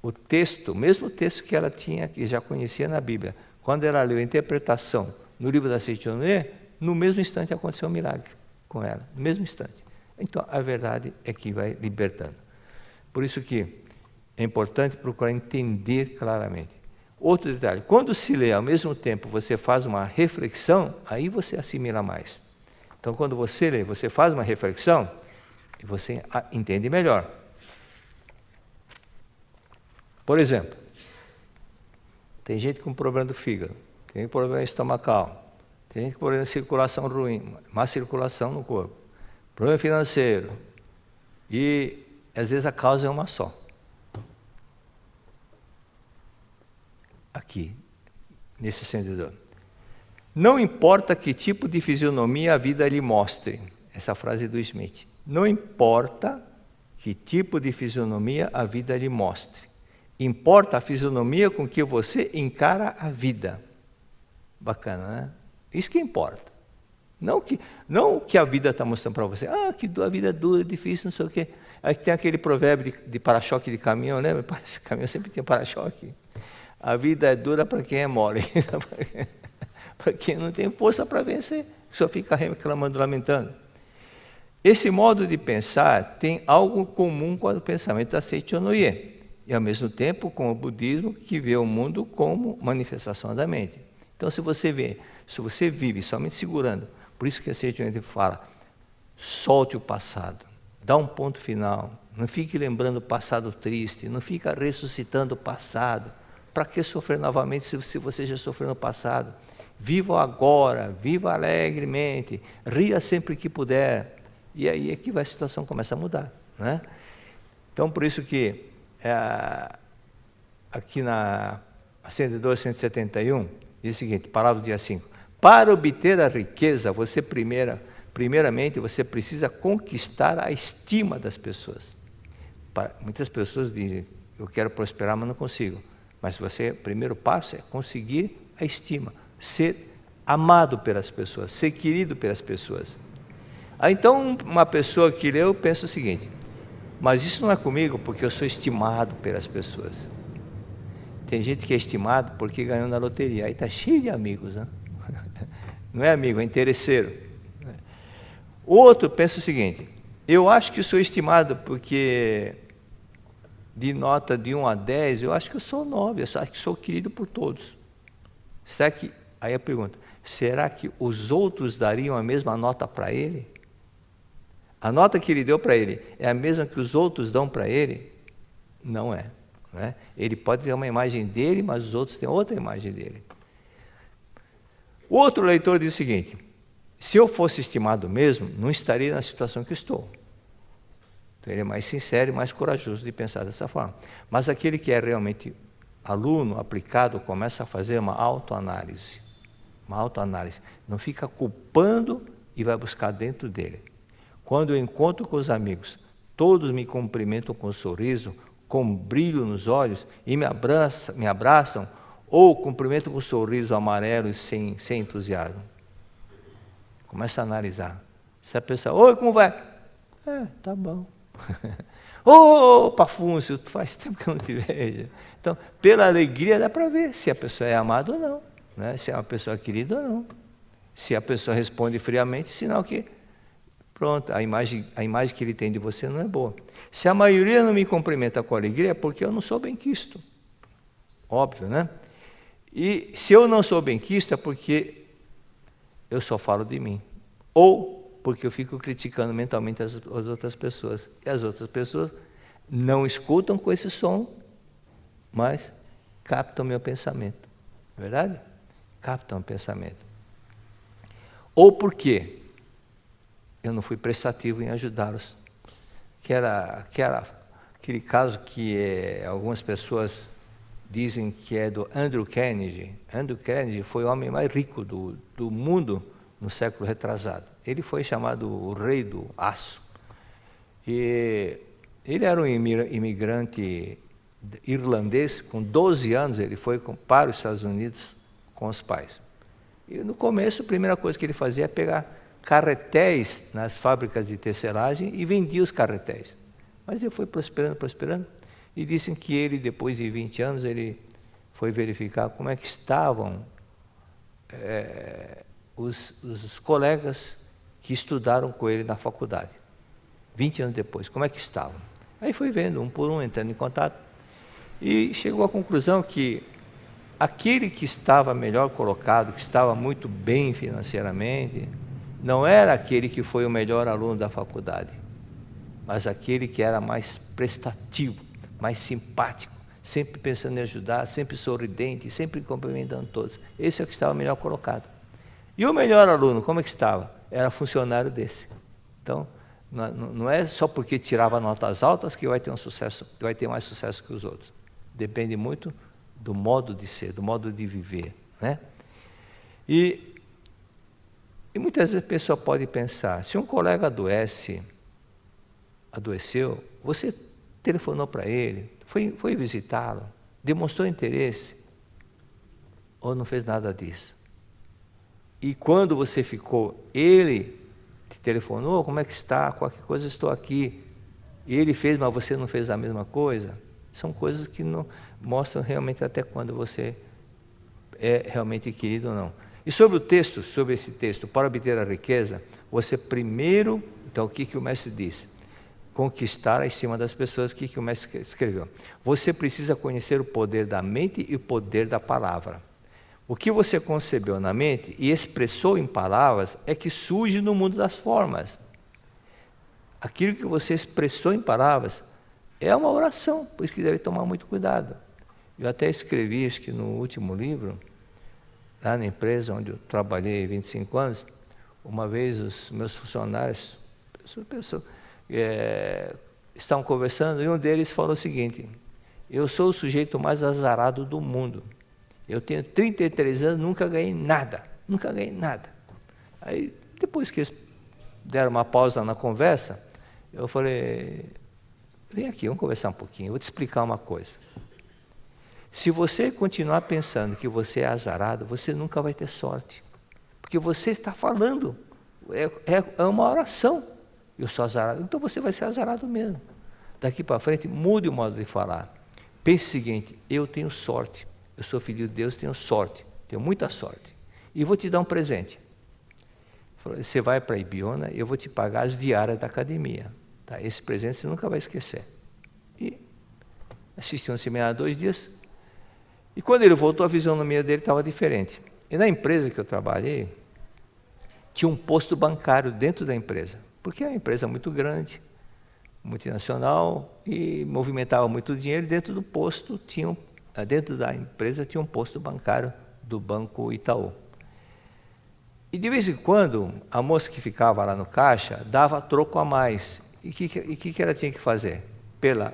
o texto, o mesmo texto que ela tinha, que já conhecia na Bíblia, quando ela leu a interpretação no livro da Seitianoye, no mesmo instante aconteceu um milagre com ela, no mesmo instante. Então, a verdade é que vai libertando. Por isso que é importante procurar entender claramente. Outro detalhe, quando se lê ao mesmo tempo, você faz uma reflexão, aí você assimila mais. Então, quando você lê, você faz uma reflexão e você entende melhor. Por exemplo, tem gente com problema do fígado, tem problema estomacal, tem gente com problema de circulação ruim, má circulação no corpo, problema financeiro, e às vezes a causa é uma só. Aqui, nesse sentido. Não importa que tipo de fisionomia a vida lhe mostre, essa frase do Smith. Não importa que tipo de fisionomia a vida lhe mostre. Importa a fisionomia com que você encara a vida. Bacana, né? Isso que importa. Não o que a vida está mostrando para você. Que a vida é dura, difícil, não sei o quê. Aí tem aquele provérbio de para-choque de caminhão, né? Caminhão sempre tem para-choque. A vida é dura para quem é mole. Para quem não tem força para vencer, só fica reclamando, lamentando. Esse modo de pensar tem algo comum com o pensamento da Seitianoye, e ao mesmo tempo com o budismo, que vê o mundo como manifestação da mente. Então, se você vive somente segurando, por isso que a Seitianoye fala, solte o passado, dá um ponto final, não fique lembrando o passado triste, não fica ressuscitando o passado. Para que sofrer novamente se você já sofreu no passado? Viva agora, viva alegremente, ria sempre que puder. E aí é que a situação começa a mudar. Né? Então, por isso que aqui na 102, 171, diz o seguinte, palavra do dia 5. Para obter a riqueza, você primeiramente você precisa conquistar a estima das pessoas. Muitas pessoas dizem, eu quero prosperar, mas não consigo. Mas o primeiro passo é conseguir a estima, ser amado pelas pessoas, ser querido pelas pessoas. Então, uma pessoa que leu pensa o seguinte, mas isso não é comigo porque eu sou estimado pelas pessoas. Tem gente que é estimado porque ganhou na loteria, aí está cheio de amigos, né? Não é amigo, é interesseiro. O outro pensa o seguinte, Eu acho que sou estimado porque, de nota de 1 a 10, eu acho que eu sou 9, eu acho que sou querido por todos. Será que, aí a pergunta, será que os outros dariam a mesma nota para ele? A nota que ele deu para ele é a mesma que os outros dão para ele? Não é, não é. Ele pode ter uma imagem dele, mas os outros têm outra imagem dele. O outro leitor diz o seguinte: se eu fosse estimado mesmo, não estaria na situação que estou. Então ele é mais sincero e mais corajoso de pensar dessa forma. Mas aquele que é realmente aluno, aplicado, começa a fazer uma autoanálise. Uma autoanálise. Não fica culpando e vai buscar dentro dele. Quando eu encontro com os amigos, todos me cumprimentam com um sorriso, com um brilho nos olhos e me abraçam, ou cumprimentam com um sorriso amarelo e sem entusiasmo. Começa a analisar. Se a pessoa, oi, como vai? Tá bom. Ô, Pafúncio, faz tempo que eu não te vejo. Então, pela alegria dá para ver se a pessoa é amada ou não, né? Se é uma pessoa querida ou não. Se a pessoa responde friamente, sinal que, pronto, a imagem que ele tem de você não é boa. Se a maioria não me cumprimenta com alegria, é porque eu não sou bem-quisto. Óbvio, né? E se eu não sou bem-quisto, é porque eu só falo de mim. Ou porque eu fico criticando mentalmente as outras pessoas. E as outras pessoas não escutam com esse som, mas captam meu pensamento. Não é verdade? Captam o pensamento. Ou porque eu não fui prestativo em ajudá-los. Que era aquele caso que algumas pessoas dizem que é do Andrew Carnegie. Andrew Carnegie foi o homem mais rico do mundo no século retrasado. Ele foi chamado o rei do aço. E ele era um imigrante irlandês, com 12 anos ele foi para os Estados Unidos com os pais. E no começo, a primeira coisa que ele fazia é pegar carretéis nas fábricas de tecelagem e vendia os carretéis. Mas ele foi prosperando, e dizem que ele, depois de 20 anos, ele foi verificar como é que estavam os colegas que estudaram com ele na faculdade. 20 anos depois, como é que estavam? Aí foi vendo, um por um, entrando em contato, e chegou à conclusão que aquele que estava melhor colocado, que estava muito bem financeiramente, não era aquele que foi o melhor aluno da faculdade, mas aquele que era mais prestativo, mais simpático, sempre pensando em ajudar, sempre sorridente, sempre cumprimentando todos. Esse é o que estava melhor colocado. E o melhor aluno, como é que estava? Era funcionário desse. Então, não é só porque tirava notas altas que vai ter vai ter mais sucesso que os outros. Depende muito do modo de ser, do modo de viver, né? E muitas vezes a pessoa pode pensar, se um colega adoeceu, você telefonou para ele, foi visitá-lo, demonstrou interesse, ou não fez nada disso? E quando você ficou, ele te telefonou, como é que está? Qualquer coisa, estou aqui. E ele fez, mas você não fez a mesma coisa? São coisas que não mostram realmente até quando você é realmente querido ou não. E sobre esse texto, para obter a riqueza, você primeiro, então o que o mestre diz? Conquistar em cima das pessoas, o que o mestre escreveu? Você precisa conhecer o poder da mente e o poder da palavra. O que você concebeu na mente e expressou em palavras é que surge no mundo das formas. Aquilo que você expressou em palavras é uma oração, por isso que deve tomar muito cuidado. Eu até escrevi, acho que no último livro, lá na empresa onde eu trabalhei 25 anos, uma vez os meus funcionários estavam conversando e um deles falou o seguinte: eu sou o sujeito mais azarado do mundo. Eu tenho 33 anos, nunca ganhei nada. Aí, depois que eles deram uma pausa na conversa, eu falei, vem aqui, vamos conversar um pouquinho, eu vou te explicar uma coisa. Se você continuar pensando que você é azarado, você nunca vai ter sorte. Porque você está falando, é uma oração. Eu sou azarado, então você vai ser azarado mesmo. Daqui para frente, mude o modo de falar. Pense o seguinte, eu tenho sorte. Eu sou filho de Deus, tenho sorte, tenho muita sorte. E vou te dar um presente. Você vai para a Ibiúna, eu vou te pagar as diárias da academia. Tá? Esse presente você nunca vai esquecer. E assisti um seminário 2 dias, e quando ele voltou, a fisionomia dele estava diferente. E na empresa que eu trabalhei, tinha um posto bancário dentro da empresa, porque é uma empresa muito grande, multinacional, e movimentava muito dinheiro, e dentro do posto, dentro da empresa, tinha um posto bancário do Banco Itaú. E de vez em quando, a moça que ficava lá no caixa dava troco a mais. E o que ela tinha que fazer? Pela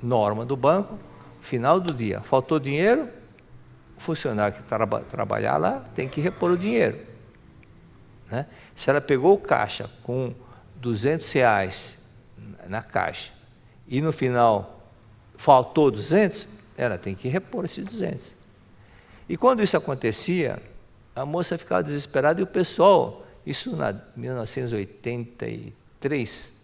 norma do banco, final do dia, faltou dinheiro, o funcionário que trabalhar lá tem que repor o dinheiro. Né? Se ela pegou o caixa com R$200 na caixa e no final faltou 200, ela tem que repor esses 200. E quando isso acontecia, a moça ficava desesperada e o pessoal, isso em 1983,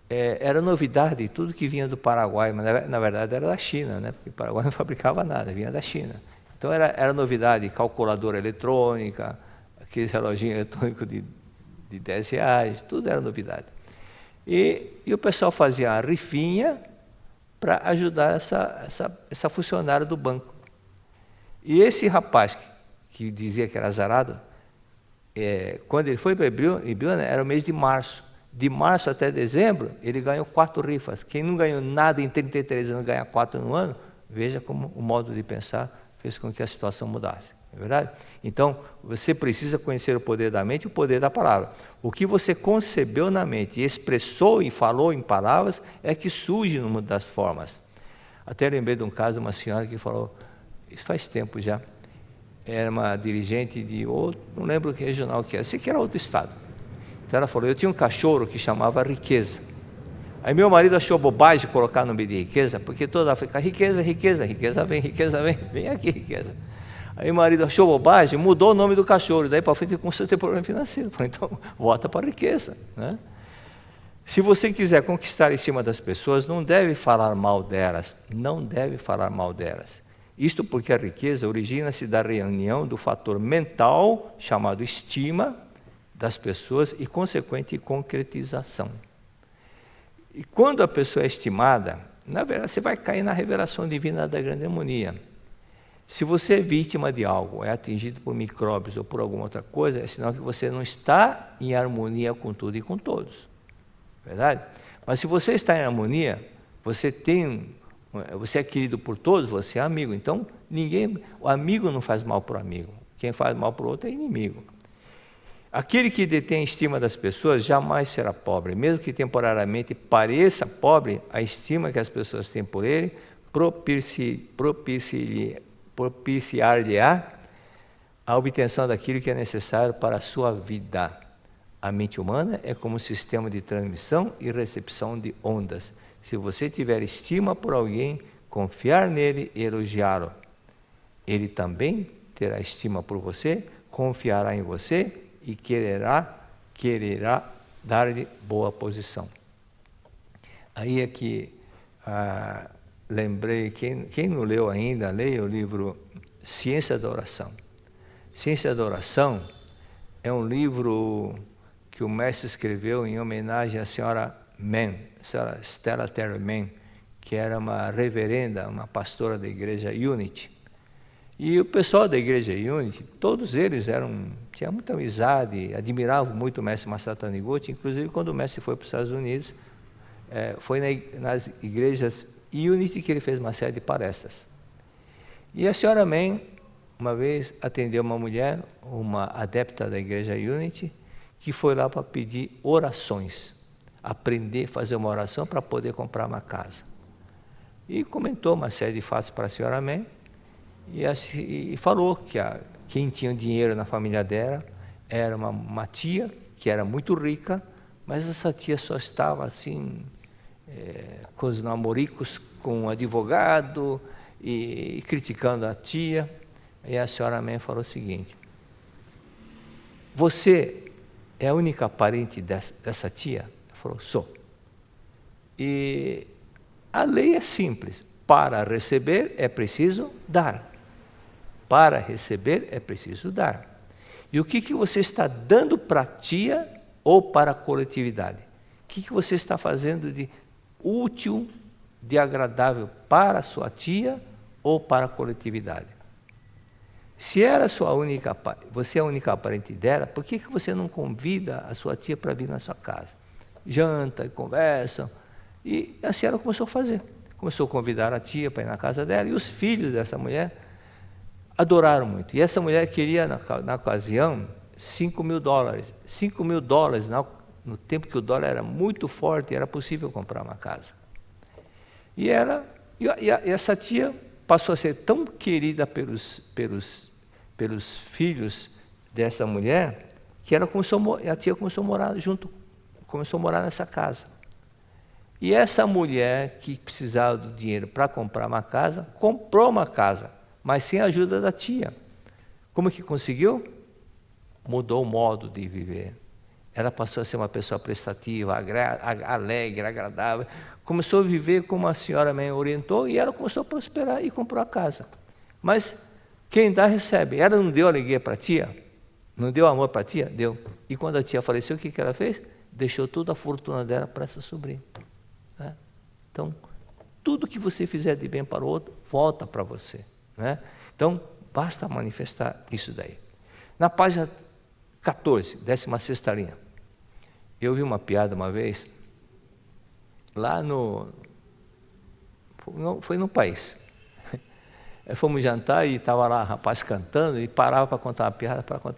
era novidade, tudo que vinha do Paraguai, mas na verdade era da China, né? Porque o Paraguai não fabricava nada, vinha da China. Então era novidade, calculadora eletrônica, aqueles reloginhos eletrônicos de R$10, tudo era novidade. E o pessoal fazia a rifinha para ajudar essa funcionária do banco. E esse rapaz que dizia que era azarado, quando ele foi para Ibiúna, era o mês de março. De março até dezembro, ele ganhou 4 rifas. Quem não ganhou nada em 33 anos, ganha 4 no ano, veja como o modo de pensar fez com que a situação mudasse. Não é verdade? Então, você precisa conhecer o poder da mente e o poder da palavra. O que você concebeu na mente, expressou e falou em palavras, é que surge no mundo das formas. Até lembrei de um caso de uma senhora que falou, isso faz tempo já, era uma dirigente de outro, não lembro que regional que era, sei que era outro estado. Então ela falou, eu tinha um cachorro que chamava Riqueza. Aí meu marido achou bobagem colocar no nome de Riqueza, porque toda África, riqueza, riqueza, riqueza vem, vem aqui, riqueza. Aí o marido achou bobagem, mudou o nome do cachorro, daí para frente ele começou a ter problema financeiro. Falei, então volta para a riqueza. Né? Se você quiser conquistar em cima das pessoas, não deve falar mal delas, não deve falar mal delas. Isto porque a riqueza origina-se da reunião do fator mental, chamado estima, das pessoas e consequente concretização. E quando a pessoa é estimada, na verdade você vai cair na revelação divina da grande harmonia. Se você é vítima de algo, é atingido por micróbios ou por alguma outra coisa, é sinal que você não está em harmonia com tudo e com todos. Verdade? Mas se você está em harmonia, você é querido por todos, você é amigo. Então, o amigo não faz mal para o amigo. Quem faz mal para o outro é inimigo. Aquele que detém a estima das pessoas jamais será pobre. Mesmo que temporariamente pareça pobre, a estima que as pessoas têm por ele propiciar-lhe-á a obtenção daquilo que é necessário para a sua vida. A mente humana é como um sistema de transmissão e recepção de ondas. Se você tiver estima por alguém, confiar nele e elogiá-lo, ele também terá estima por você, confiará em você e quererá dar-lhe boa posição. Aí é que lembrei, quem não leu ainda, leia o livro Ciência da Oração. Ciência da Oração é um livro que o mestre escreveu em homenagem à senhora Mann, a Stella Terry Mann, que era uma reverenda, uma pastora da igreja Unity. E o pessoal da igreja Unity, todos eles tinham muita amizade, admiravam muito o mestre Masato Taniguchi, inclusive quando o mestre foi para os Estados Unidos, foi nas igrejas Unity que ele fez uma série de palestras. E a senhora Mann, uma vez, atendeu uma mulher, uma adepta da igreja Unity, que foi lá para pedir orações, aprender a fazer uma oração para poder comprar uma casa. E comentou uma série de fatos para a senhora Mann, e falou que quem tinha dinheiro na família dela era uma tia que era muito rica, mas essa tia só estava assim, com os namoricos, com um advogado e criticando a tia. E a senhora Mann falou o seguinte: você é a única parente dessa tia? Ela falou, sou. E a lei é simples, para receber é preciso dar. Para receber é preciso dar. E o que você está dando para a tia ou para a coletividade? que você está fazendo de útil, de agradável para a sua tia ou para a coletividade? Se ela é você é a única parente dela, por que você não convida a sua tia para vir na sua casa? Janta e conversam. E assim ela começou a fazer. Começou a convidar a tia para ir na casa dela, e os filhos dessa mulher adoraram muito. E essa mulher queria, na ocasião, $5.000. $5.000, no tempo que o dólar era muito forte, era possível comprar uma casa. E essa tia passou a ser tão querida pelos filhos dessa mulher, que a tia começou a morar começou a morar nessa casa. E essa mulher que precisava do dinheiro para comprar uma casa, comprou uma casa, mas sem a ajuda da tia. Como que conseguiu? Mudou o modo de viver. Ela passou a ser uma pessoa prestativa, alegre, agradável. Começou a viver como a senhora me orientou, e ela começou a prosperar e comprou a casa. Mas quem dá, recebe. Ela não deu alegria para a tia? Não deu amor para a tia? Deu. E quando a tia faleceu, o que ela fez? Deixou toda a fortuna dela para essa sobrinha. Né? Então, tudo que você fizer de bem para o outro, volta para você. Né? Então, basta manifestar isso daí. Na página 14, 16ª linha, eu vi uma piada uma vez, lá foi no país. Fomos jantar e estava lá o rapaz cantando e parava para contar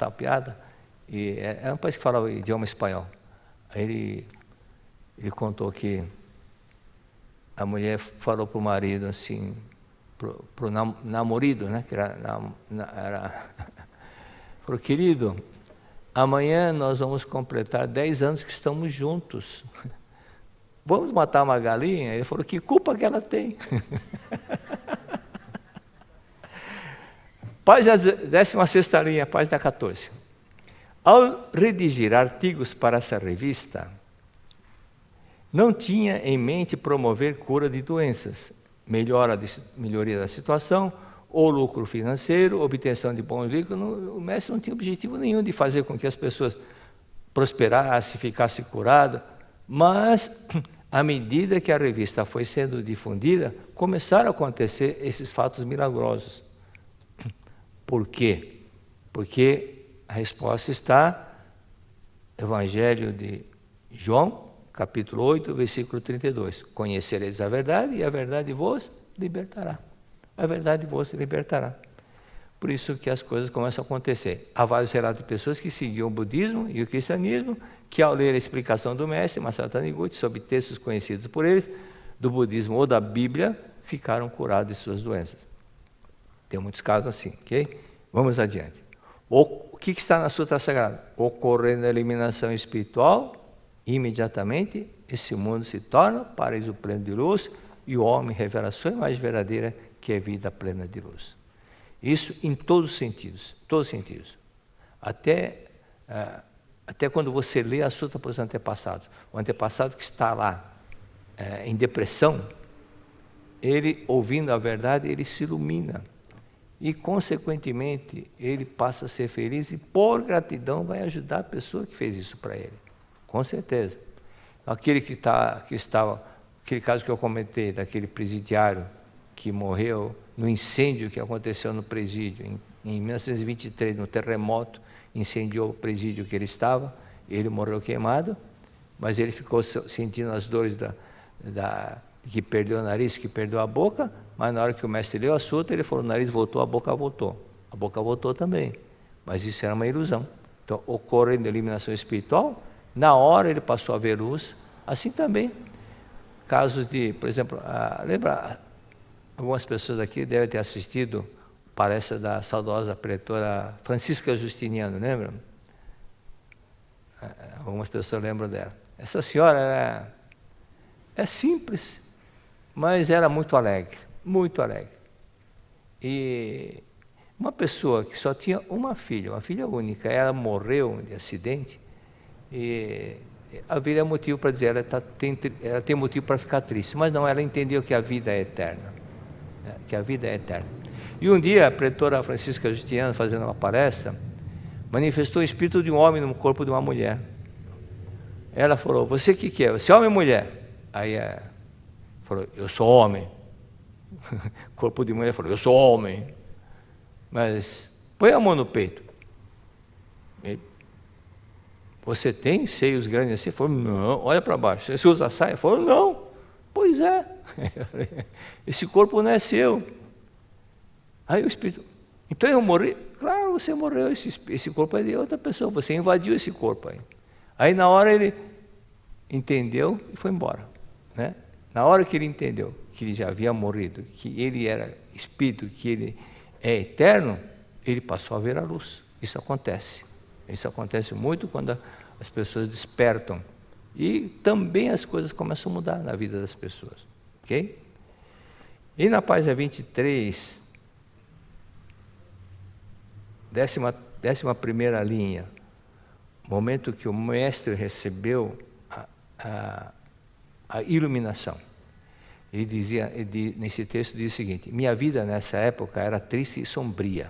uma piada, e é um país que falava idioma espanhol. Aí ele contou que a mulher falou para o marido assim, para o namorado, né, que falou: querido, amanhã nós vamos completar 10 anos que estamos juntos. Vamos matar uma galinha? Ele falou: que culpa que ela tem? Página 16ª linha, página 14. Ao redigir artigos para essa revista, não tinha em mente promover cura de doenças, melhoria da situação, ou lucro financeiro, obtenção de bons lucros. O mestre não tinha objetivo nenhum de fazer com que as pessoas prosperassem, ficassem curadas, mas, à medida que a revista foi sendo difundida, começaram a acontecer esses fatos milagrosos. Por quê? Porque a resposta está no Evangelho de João, capítulo 8, versículo 32. Conhecereis a verdade e a verdade vos libertará. A verdade vos libertará. Por isso que as coisas começam a acontecer. Há vários relatos de pessoas que seguiam o budismo e o cristianismo, que ao ler a explicação do mestre Masaru Taniguchi sobre textos conhecidos por eles, do budismo ou da Bíblia, ficaram curados de suas doenças. Tem muitos casos assim, ok? Vamos adiante. O que está na Sutra Sagrada? Ocorrendo a eliminação espiritual, imediatamente esse mundo se torna paraíso pleno de luz e o homem revela a sua imagem verdadeira, que é vida plena de luz. Isso em todos os sentidos, todos os sentidos. Até quando você lê a Sutra para os antepassados, o antepassado que está lá em depressão, ele, ouvindo a verdade, ele se ilumina. E, consequentemente, ele passa a ser feliz e, por gratidão, vai ajudar a pessoa que fez isso para ele. Com certeza. Aquele aquele caso que eu comentei, daquele presidiário que morreu no incêndio que aconteceu no presídio, em 1923, no terremoto, incendiou o presídio que ele estava, ele morreu queimado, mas ele ficou sentindo as dores que perdeu o nariz, que perdeu a boca, mas na hora que o mestre leu a sutra, ele falou: o nariz voltou, a boca voltou. A boca voltou também, mas isso era uma ilusão. Então, ocorrendo a eliminação espiritual, na hora ele passou a ver luz. Assim também, casos de, por exemplo, lembra, algumas pessoas aqui devem ter assistido a palestra da saudosa pretora Francisca Justiniano, lembram? Algumas pessoas lembram dela. Essa senhora é simples, mas era muito alegre, muito alegre. E uma pessoa que só tinha uma filha única, ela morreu de acidente, e haveria motivo para dizer, ela tem motivo para ficar triste, mas não, ela entendeu que a vida é eterna, que a vida é eterna. E um dia a pretora Francisca Justiniano, fazendo uma palestra, manifestou o espírito de um homem no corpo de uma mulher. Ela falou, você o que é? Você é homem ou mulher? Aí falou, eu sou homem. O corpo de mulher falou, eu sou homem. Mas põe a mão no peito. Você tem seios grandes assim? Falou, não, olha para baixo. Você usa saia? Falou, não. Pois é. Esse corpo não é seu. Aí o Espírito, então eu morri? Claro, você morreu, esse corpo é de outra pessoa, você invadiu esse corpo aí. Aí na hora ele entendeu e foi embora. Né? Na hora que ele entendeu que ele já havia morrido, que ele era Espírito, que ele é eterno, ele passou a ver a luz. Isso acontece. Isso acontece muito quando as pessoas despertam. E também as coisas começam a mudar na vida das pessoas. Ok? E na página 23, 11ª linha, momento que o mestre recebeu a iluminação. Ele dizia, nesse texto diz o seguinte, minha vida nessa época era triste e sombria.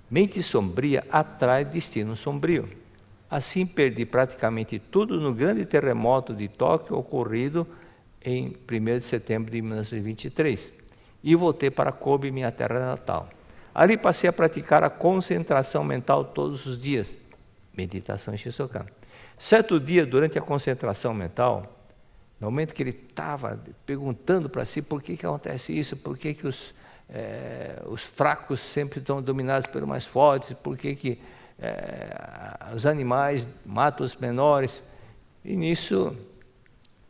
Mente sombria atrai destino sombrio. Assim perdi praticamente tudo no grande terremoto de Tóquio ocorrido em 1º de setembro de 1923 e voltei para Kobe, minha terra natal. Ali passei a praticar a concentração mental todos os dias, meditação Shisokan. Certo dia, durante a concentração mental, no momento que ele estava perguntando para si por que acontece isso, por que os fracos sempre estão dominados pelos mais fortes, por que os animais matam os menores. E nisso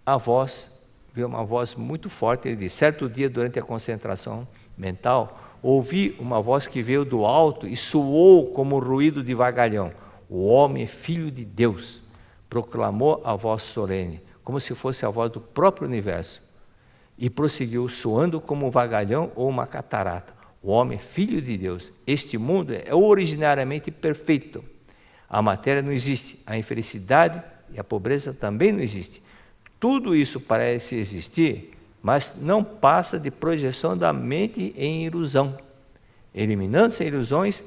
a voz, veio uma voz muito forte, ele disse, certo dia durante a concentração mental, ouvi uma voz que veio do alto e soou como ruído de vagalhão. O homem é filho de Deus, proclamou a voz solene, como se fosse a voz do próprio universo. E prosseguiu, soando como um vagalhão ou uma catarata. O homem é filho de Deus. Este mundo é originariamente perfeito. A matéria não existe, a infelicidade e a pobreza também não existem. Tudo isso parece existir, mas não passa de projeção da mente em ilusão. Eliminando-se as ilusões,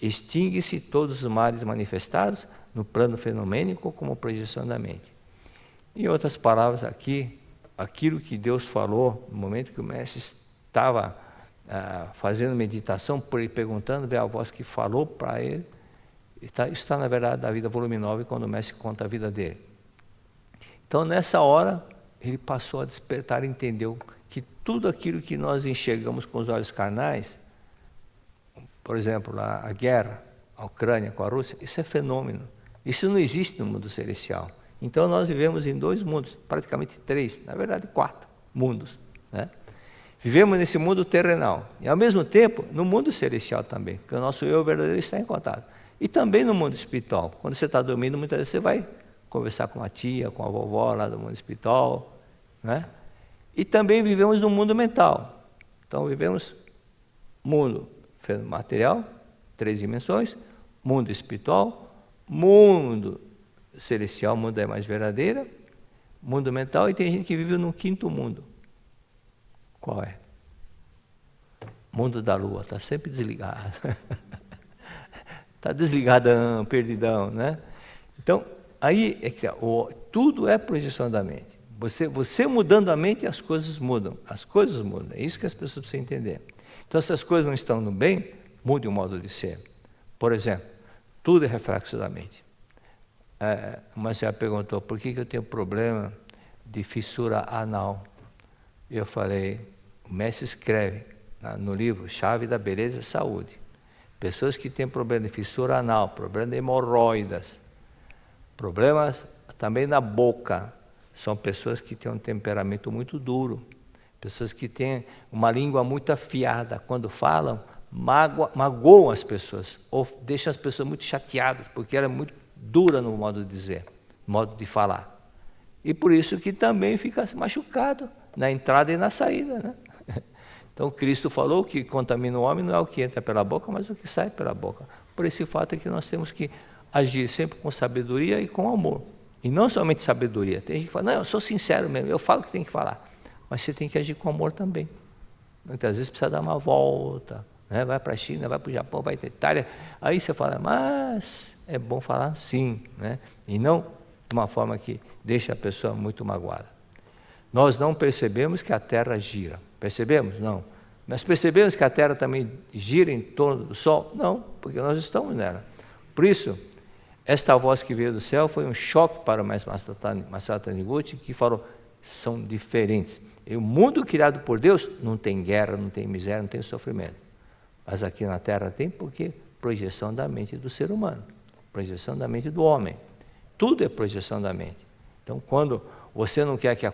extingue-se todos os males manifestados no plano fenomênico como projeção da mente. Em outras palavras, aqui, aquilo que Deus falou no momento que o mestre estava fazendo meditação, perguntando, veio a voz que falou para ele, isso está na verdade na vida volume 9, quando o mestre conta a vida dele. Então nessa hora, ele passou a despertar e entendeu que tudo aquilo que nós enxergamos com os olhos carnais, por exemplo, a guerra, a Ucrânia com a Rússia, isso é fenômeno, isso não existe no mundo celestial. Então nós vivemos em 2 mundos, praticamente 3, na verdade 4 mundos, né? Vivemos nesse mundo terrenal e ao mesmo tempo no mundo celestial também, porque o nosso eu verdadeiro está em contato. E também no mundo espiritual. Quando você está dormindo, muitas vezes você vai conversar com a tia, com a vovó lá do mundo espiritual, né? E também vivemos no mundo mental. Então vivemos mundo material, 3 dimensões, mundo espiritual, mundo celestial, mundo da imagem verdadeira, mundo mental, e tem gente que vive no 5º mundo. Qual é? Mundo da lua, está sempre desligado. Está desligadão, perdidão, né? Então, aí é que tudo é projeção da mente. Você mudando a mente, as coisas mudam. As coisas mudam. É isso que as pessoas precisam entender. Então, se as coisas não estão no bem, mude o modo de ser. Por exemplo, tudo é reflexo da mente. Uma senhora perguntou, por que eu tenho problema de fissura anal? Eu falei, o mestre escreve no livro Chave da Beleza e Saúde. Pessoas que têm problema de fissura anal, problema de hemorroidas, problemas também na boca, são pessoas que têm um temperamento muito duro, pessoas que têm uma língua muito afiada, quando falam, magoam as pessoas, ou deixam as pessoas muito chateadas, porque ela é muito dura no modo de dizer, no modo de falar. E por isso que também fica machucado na entrada e na saída, né? Então Cristo falou que contamina o homem não é o que entra pela boca, mas o que sai pela boca. Por esse fato é que nós temos que agir sempre com sabedoria e com amor. E não somente sabedoria. Tem gente que fala, não, eu sou sincero mesmo, eu falo o que tem que falar. Mas você tem que agir com amor também. Muitas vezes precisa dar uma volta, né? Vai para a China, vai para o Japão, vai para a Itália. Aí você fala, mas é bom falar sim, né? E não de uma forma que deixa a pessoa muito magoada. Nós não percebemos que a Terra gira. Percebemos? Não. Nós percebemos que a Terra também gira em torno do Sol? Não, porque nós estamos nela. Por isso, esta voz que veio do céu foi um choque para o mestre Masaru Taniguchi, que falou, são diferentes. E o mundo criado por Deus não tem guerra, não tem miséria, não tem sofrimento. Mas aqui na Terra tem, porque projeção da mente do ser humano, projeção da mente do homem. Tudo é projeção da mente. Então, quando você não quer que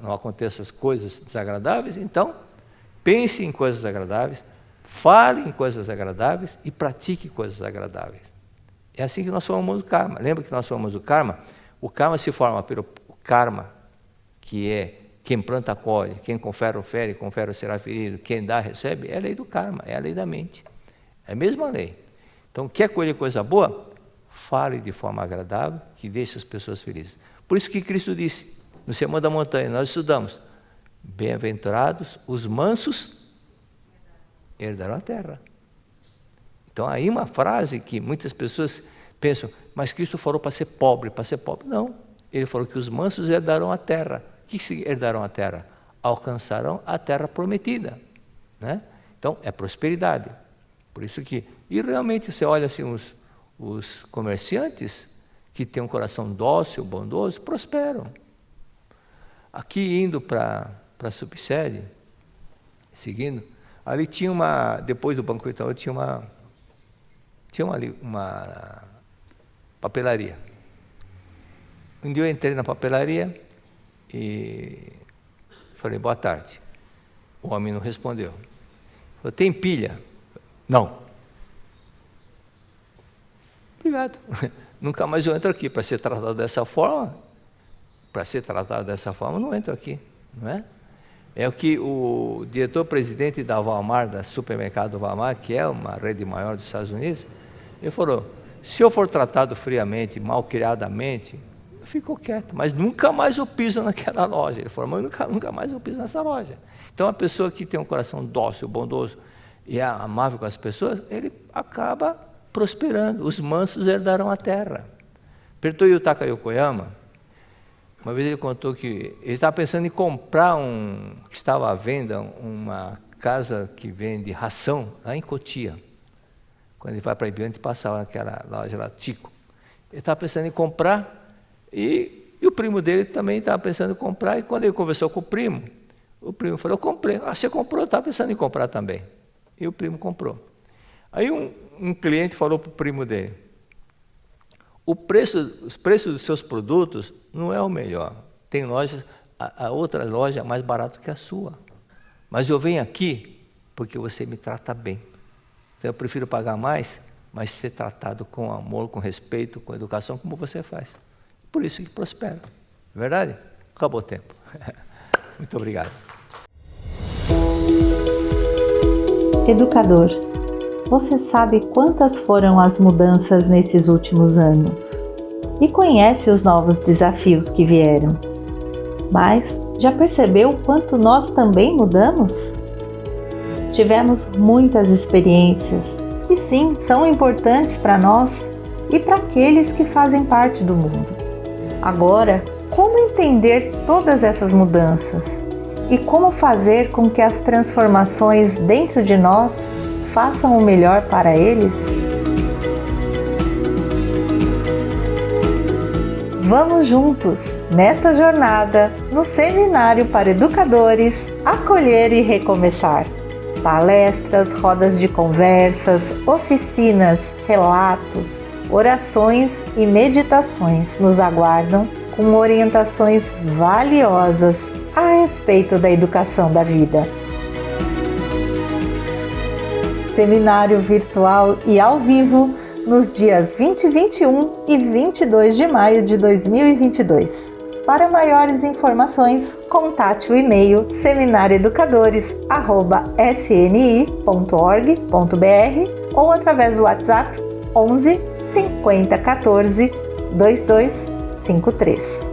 não aconteçam as coisas desagradáveis, então pense em coisas agradáveis, fale em coisas agradáveis e pratique coisas agradáveis. É assim que nós formamos o karma. Lembra que nós formamos o karma? O karma se forma pelo karma, que é quem planta colhe, quem confere ofere, confere será ferido, quem dá recebe, é a lei do karma, é a lei da mente. É a mesma lei. Então, quer colher coisa boa? Fale de forma agradável, que deixe as pessoas felizes. Por isso que Cristo disse, no Sermão da Montanha, nós estudamos, bem-aventurados os mansos herdarão a terra. Então, aí uma frase que muitas pessoas pensam, mas Cristo falou para ser pobre, para ser pobre. Não, ele falou que os mansos herdarão a terra. O que herdarão a terra? Alcançarão a terra prometida, né? Então, é prosperidade. Por isso que, e realmente você olha assim, os comerciantes que têm um coração dócil, bondoso, prosperam. Aqui indo para a subsede, seguindo, ali tinha depois do Banco Itaú, tinha ali uma papelaria. Um dia eu entrei na papelaria e falei, boa tarde. O homem não respondeu. Falei, tem pilha? Não. Obrigado. Nunca mais eu entro aqui para ser tratado dessa forma. Para ser tratado dessa forma, não entro aqui, não é? É o que o diretor-presidente da Walmart, da supermercado Walmart, que é uma rede maior dos Estados Unidos, ele falou, se eu for tratado friamente, mal criadamente, eu fico quieto, mas nunca mais eu piso naquela loja. Ele falou, mas nunca mais eu piso nessa loja. Então, a pessoa que tem um coração dócil, bondoso e é amável com as pessoas, ele acaba prosperando. Os mansos herdarão a terra. Toyotaka Yokoyama, uma vez ele contou que ele estava pensando em comprar que estava à venda, uma casa que vende ração lá em Cotia. Quando ele vai para Ibiúna, ele passava naquela loja lá, Tico. Ele estava pensando em comprar e o primo dele também estava pensando em comprar. E quando ele conversou com o primo falou, eu comprei. Ah, você comprou? Eu estava pensando em comprar também. E o primo comprou. Aí um cliente falou para o primo dele, os preços dos seus produtos não é o melhor. Tem lojas, a outra loja é mais barata que a sua. Mas eu venho aqui porque você me trata bem. Então eu prefiro pagar mais, mas ser tratado com amor, com respeito, com educação, como você faz. Por isso que prospera. Verdade? Acabou o tempo. Muito obrigado. Educador, você sabe quantas foram as mudanças nesses últimos anos? E conhece os novos desafios que vieram. Mas já percebeu quanto nós também mudamos? Tivemos muitas experiências que sim, são importantes para nós e para aqueles que fazem parte do mundo. Agora, como entender todas essas mudanças? E como fazer com que as transformações dentro de nós façam o melhor para eles? Vamos juntos nesta jornada no Seminário para Educadores Acolher e Recomeçar. Palestras, rodas de conversas, oficinas, relatos, orações e meditações nos aguardam com orientações valiosas a respeito da educação da vida. Seminário virtual e ao vivo nos dias 20, 21 e 22 de maio de 2022. Para maiores informações, contate o e-mail seminarioeducadores@sni.org.br ou através do WhatsApp 11 50 14 2253.